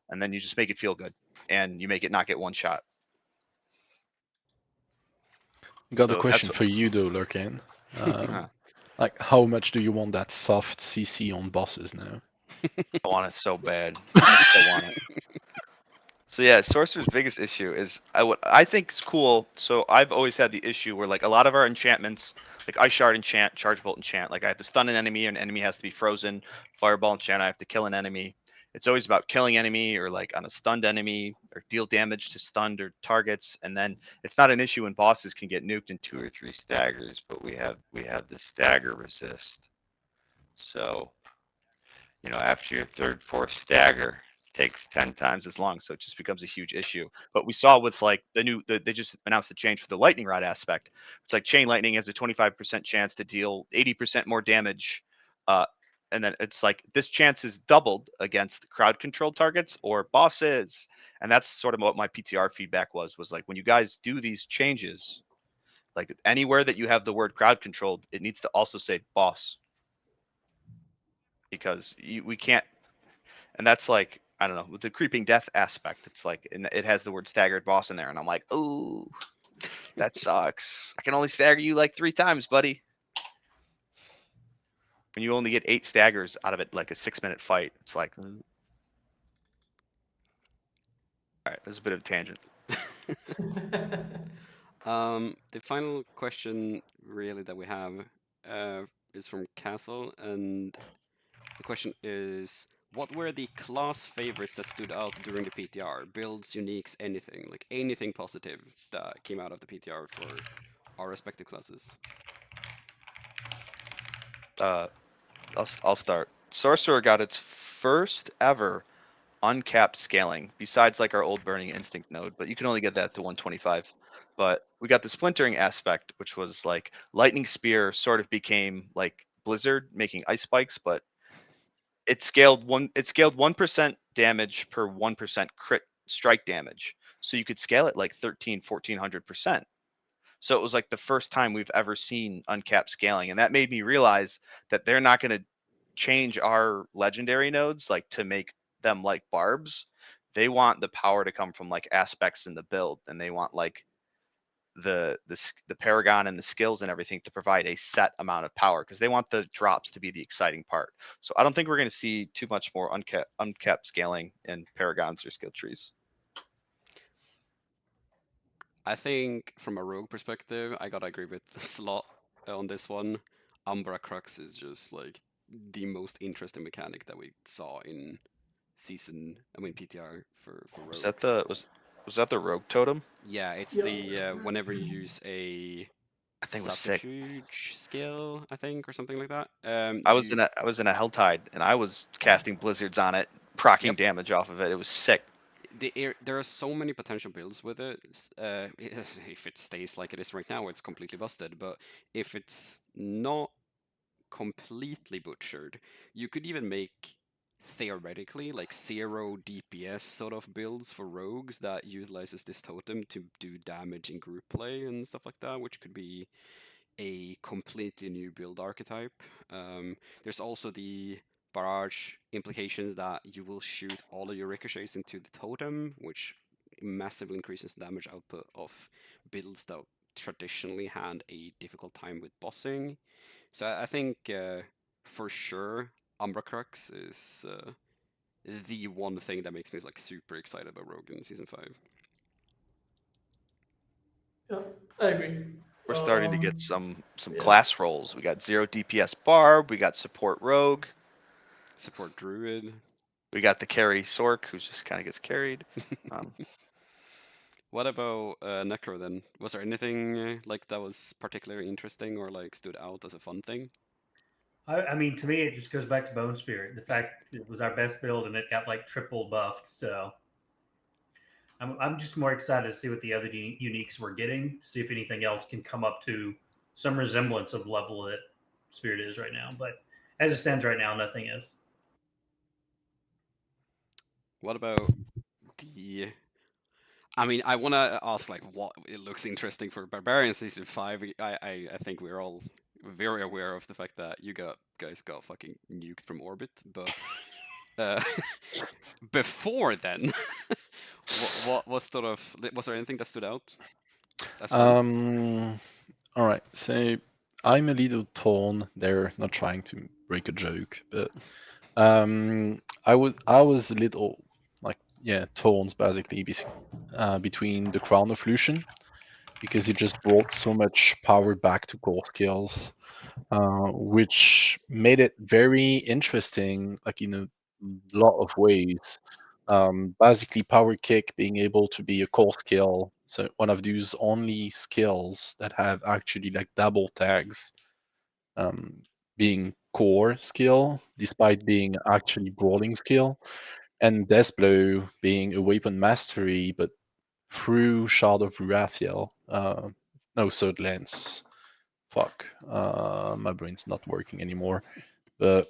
S2: And then you just make it feel good, and you make it not get one shot.
S5: Got a
S2: So
S5: question for you though, Lurkin.
S2: Uh-huh.
S5: Like, how much do you want that soft CC on bosses now?
S2: I want it so bad. I want it. So yeah, Sorcerer's biggest issue is I think it's cool. So I've always had the issue where like a lot of our enchantments, like Ice Shard enchant, Charge Bolt enchant, like I have to stun an enemy, and an enemy has to be frozen. Fireball enchant, I have to kill an enemy. It's always about killing enemy or like on a stunned enemy or deal damage to stunned or targets, and then it's not an issue when bosses can get nuked in 2 or 3 staggers, but we have the stagger resist. So after your third, fourth stagger, it takes 10 times as long. So it just becomes a huge issue. But we saw with like they just announced the change for the lightning rod aspect. It's like chain lightning has a 25% chance to deal 80% more damage. And then it's like this chance is doubled against crowd controlled targets or bosses. And that's sort of what my PTR feedback was like when you guys do these changes, like anywhere that you have the word crowd controlled, it needs to also say boss. Because we can't, and that's like I don't know, with the creeping death aspect, it's like it has the word staggered boss in there, and I'm like, ooh, that sucks. I can only stagger you like 3 times, buddy. When you only get 8 staggers out of it, like a 6-minute fight, it's like, all right, there's a bit of a tangent.
S1: The final question really that we have is from Castle, and the question is, what were the class favorites that stood out during the PTR? Builds, uniques, anything, like anything positive that came out of the PTR for our respective classes.
S2: I'll start. Sorcerer got its first ever uncapped scaling, besides like our old Burning Instinct node, but you can only get that to 125. But we got the splintering aspect, which was like Lightning Spear sort of became like Blizzard, making ice spikes, but it scaled 1% damage per 1% crit strike damage. So you could scale it like 1400%. So it was like the first time we've ever seen uncapped scaling. And that made me realize that they're not going to change our legendary nodes like to make them like barbs. They want the power to come from like aspects in the build, and they want like the paragon and the skills and everything to provide a set amount of power, because they want the drops to be the exciting part. So I don't think we're going to see too much more uncapped scaling in paragons or skill trees.
S1: I think from a rogue perspective, I gotta agree with Slot on this one. Umbra Crux is just like the most interesting mechanic that we saw in PTR for rogues.
S2: Was that the rogue totem?
S1: Yeah, it's
S4: Yeah.
S1: the whenever you use a
S2: I think it was sick.
S1: subterfuge skill, I think, or something like that.
S2: I was in a Helltide, and I was casting blizzards on it, proccing damage off of it. It was sick.
S1: There are so many potential builds with it. If it stays like it is right now, it's completely busted. But if it's not completely butchered, you could even make theoretically like 0 DPS sort of builds for rogues that utilizes this totem to do damage in group play and stuff like that, which could be a completely new build archetype. There's also the barrage implications that you will shoot all of your ricochets into the totem, which massively increases the damage output of builds that traditionally had a difficult time with bossing. So I think for sure Umbra Crux is the one thing that makes me like super excited about Rogue in Season 5.
S4: Yeah, I agree.
S2: We're starting to get some class roles. We got 0 DPS Barb, we got support Rogue,
S1: support Druid.
S2: We got the carry Sork, who just kind of gets carried.
S1: What about Necro then? Was there anything like that was particularly interesting or like stood out as a fun thing?
S4: I mean, to me, it just goes back to Bone Spirit. The fact it was our best build and it got like triple buffed. So I'm just more excited to see what the other uniques we're getting. See if anything else can come up to some resemblance of level that Spirit is right now. But as it stands right now, nothing is.
S1: What about the? I mean, I want to ask like what it looks interesting for Barbarian Season 5. I think we're all very aware of the fact that you guys got fucking nuked from orbit, but before then, what sort of was there anything that stood out?
S5: All right, so I'm a little torn there, not trying to break a joke, but I was a little like torn basically between the Crown of Lucian, because it just brought so much power back to core skills, which made it very interesting, like in a lot of ways. Basically, power kick being able to be a core skill, so one of those only skills that have actually like double tags, being core skill despite being actually brawling skill, and Death Blow being a weapon mastery, but through Shard of Raphael. No, Third Lance. Fuck. My brain's not working anymore. But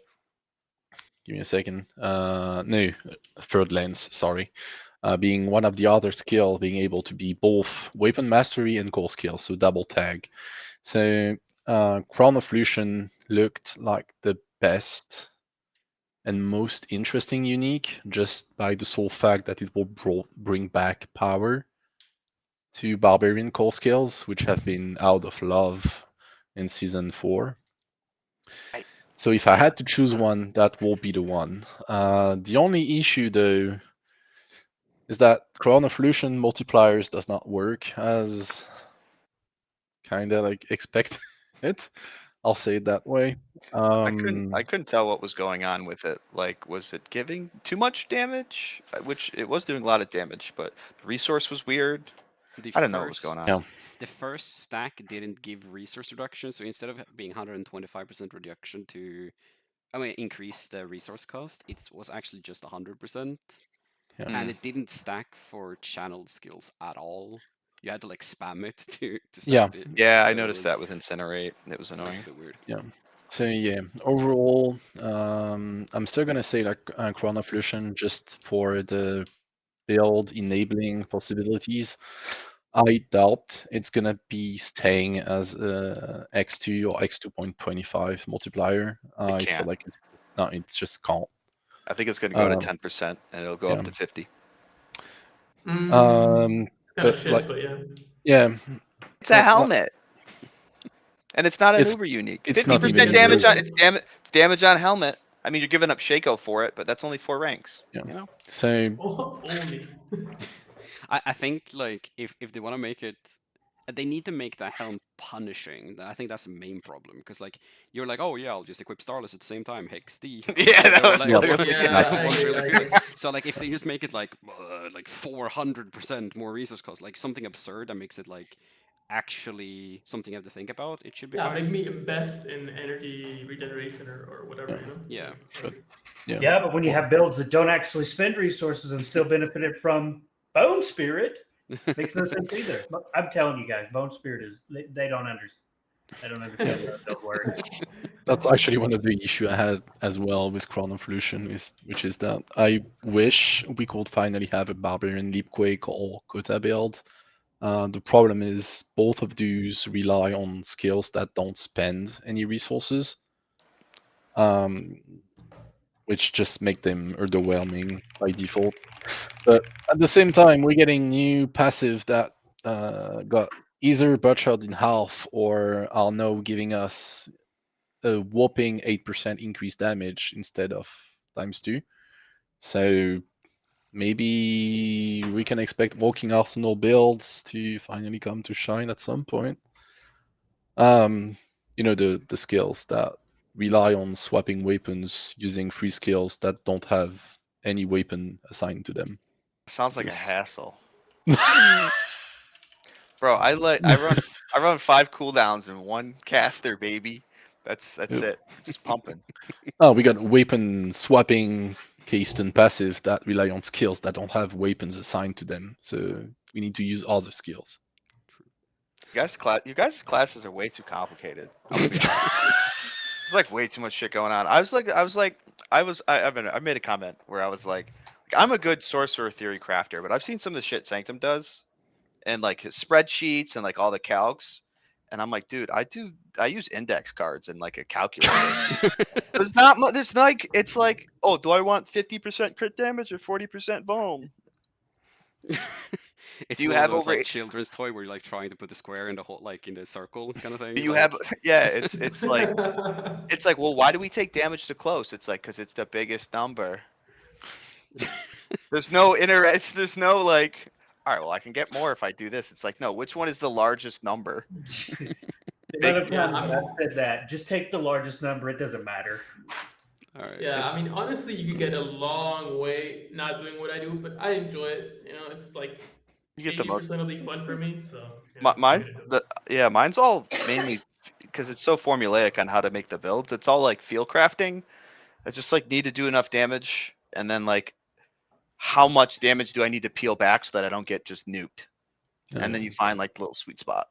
S5: give me a second. No, Third Lance, sorry. Being one of the other skill, being able to be both weapon mastery and core skill, so double tag. So Crown of Lucian looked like the best and most interesting unique, just by the sole fact that it will bring back power to Barbarian core skills, which have been out of love in Season 4. So if I had to choose one, that will be the one. The only issue, though, is that Crown of Lucian multipliers does not work as kind of like expected. I'll say it that way.
S2: I couldn't tell what was going on with it. Like, was it giving too much damage? Which it was doing a lot of damage, but the resource was weird.
S1: The
S2: I didn't know what was going on.
S5: Yeah.
S1: The first stack didn't give resource reduction, so instead of being 125% reduction to, increase the resource cost, it was actually just 100%.
S5: Yeah.
S1: And it didn't stack for channeled skills at all. You had to like spam it to
S5: Yeah.
S1: stack it.
S2: Yeah, I
S1: So it
S2: noticed that with
S1: was-
S2: Incinerate. It was
S1: so it was
S2: annoying.
S1: a bit weird.
S5: Yeah. So yeah, overall, I'm still gonna say like Crown of Lucian just for the build enabling possibilities. I doubt it's gonna be staying as a X2 or X2.25 multiplier. I feel
S2: can't.
S5: like it's just can't.
S2: I think it's going to go to
S5: Um,
S2: 10% and it'll go
S5: yeah.
S2: up to 50.
S4: Mm,
S5: Um,
S3: Kind of
S5: but
S3: shit,
S5: like,
S3: but yeah.
S5: yeah,
S2: It's a helmet. And it's not an
S5: It's-
S2: uber unique.
S5: it's not
S2: 50%
S5: even
S2: damage
S5: uber.
S2: on it's damage on helmet. I mean, you're giving up Shaco for it, but that's only 4 ranks.
S5: Yeah.
S2: You know?
S5: So
S3: Only.
S1: I think like if they want to make it, they need to make the helm punishing. I think that's the main problem because like you're like, oh yeah, I'll just equip Starless at the same time, Hex D.
S2: Yeah, that was
S1: like,
S2: literally
S3: Yeah,
S1: that's
S3: I
S1: won't
S3: agree,
S1: really
S3: I
S1: feel
S3: agree.
S1: it. So like if they just make it like 400% more resource cost, like something absurd that makes it like actually something you have to think about, it should be
S3: Yeah,
S1: fine.
S3: make me invest in energy regeneration or whatever,
S5: Yeah.
S3: you know?
S1: Yeah.
S3: Like, I
S5: But-
S3: agree.
S5: yeah.
S4: Yeah, but when you
S5: Well-
S4: have builds that don't actually spend resources and still benefited from Bone Spirit, makes no sense either. But I'm telling you guys, Bone Spirit is they don't understand. I don't understand how that works.
S5: That's actually one of the issue I had as well with Crown of Lucian, which is that I wish we could finally have a Barbarian Leapquake or Kota build. The problem is both of these rely on skills that don't spend any resources, which just make them underwhelming by default. But at the same time, we're getting new passive that got either butchered in half or are now giving us a whopping 8% increased damage instead of ×2. So maybe we can expect Walking Arsenal builds to finally come to shine at some point. The skills that rely on swapping weapons using free skills that don't have any weapon assigned to them.
S2: Sounds like a
S5: Yes.
S2: hassle. Bro, I run 5 cooldowns and 1 caster, baby. That's
S5: Yep.
S2: it. Just pumping.
S5: Oh, we got weapon swapping keystone passive that rely on skills that don't have weapons assigned to them. So we need to use other skills.
S2: You guys' classes are way too complicated. I'm gonna be honest. There's like way too much shit going on. I made a comment where I was like, I'm a good sorcerer theory crafter, but I've seen some of the shit Sanctum does, and like his spreadsheets and like all the calcs, and I'm like, dude, I use index cards and like a calculator. There's like, it's like, oh, do I want 50% crit damage or 40% bone?
S1: It's
S2: Do you
S1: one of
S2: have
S1: those
S2: over
S1: like
S2: eight-
S1: children's toy where you're like trying to put the square in the whole like in the circle kind of thing.
S2: Do you
S1: like,
S2: have? Yeah, it's like well, why do we take damage to close? It's like because it's the biggest number. There's no interest. There's no like. All right, well, I can get more if I do this. It's like, no, which one is the largest number?
S4: The amount of
S3: Yeah,
S4: times
S3: I'm-
S4: that I've said that, just take the largest number. It doesn't matter.
S1: all right.
S3: Yeah, I mean, honestly, you could get a long way not doing what I do, but I enjoy it. You know, it's like
S2: You get the most.
S3: 80% of the fun for me. So
S2: Mine,
S3: do it.
S2: mine's all mainly because it's so formulaic on how to make the builds. It's all like field crafting. I just like need to do enough damage, and then like how much damage do I need to peel back so that I don't get just nuked? And then you find like the little sweet spot.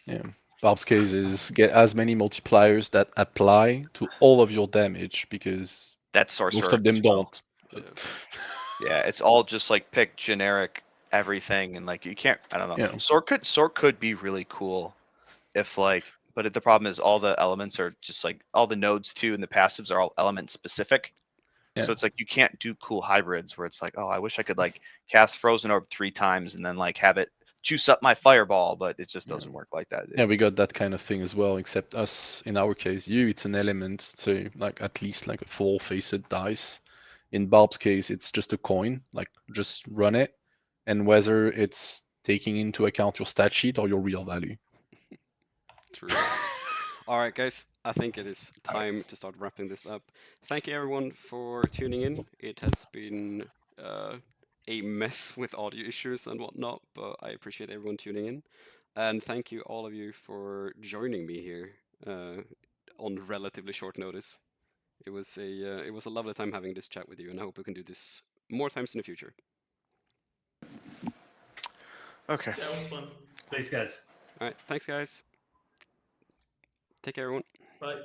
S5: Yeah. Barb's case is get as many multipliers that apply to all of your damage because
S2: That's sorcerer.
S5: most of them
S2: as well.
S5: don't.
S2: Yeah, it's all just like pick generic everything, and like you can't. I don't know.
S5: Yeah.
S2: Sword could be really cool if like, but the problem is all the elements are just like all the nodes too, and the passives are all element specific.
S5: Yeah.
S2: So it's like you can't do cool hybrids where it's like, oh, I wish I could like cast Frozen Orb 3 times and then like have it juice up my fireball, but it just doesn't work like that.
S5: Yeah, we got that kind of thing as well, except us, in our case, it's an element, so like at least like a four-faced dice. In Barb's case, it's just a coin, like just run it, and whether it's taking into account your stat sheet or your real value.
S1: True. All right, guys, I think it is time to start wrapping this up. Thank you, everyone, for tuning in. It has been a mess with audio issues and whatnot, but I appreciate everyone tuning in. And thank you, all of you, for joining me here on relatively short notice. It was a lovely time having this chat with you, and I hope we can do this more times in the future.
S2: Okay.
S3: That was fun.
S4: Thanks, guys.
S1: All right, thanks, guys. Take care, everyone.
S3: Bye.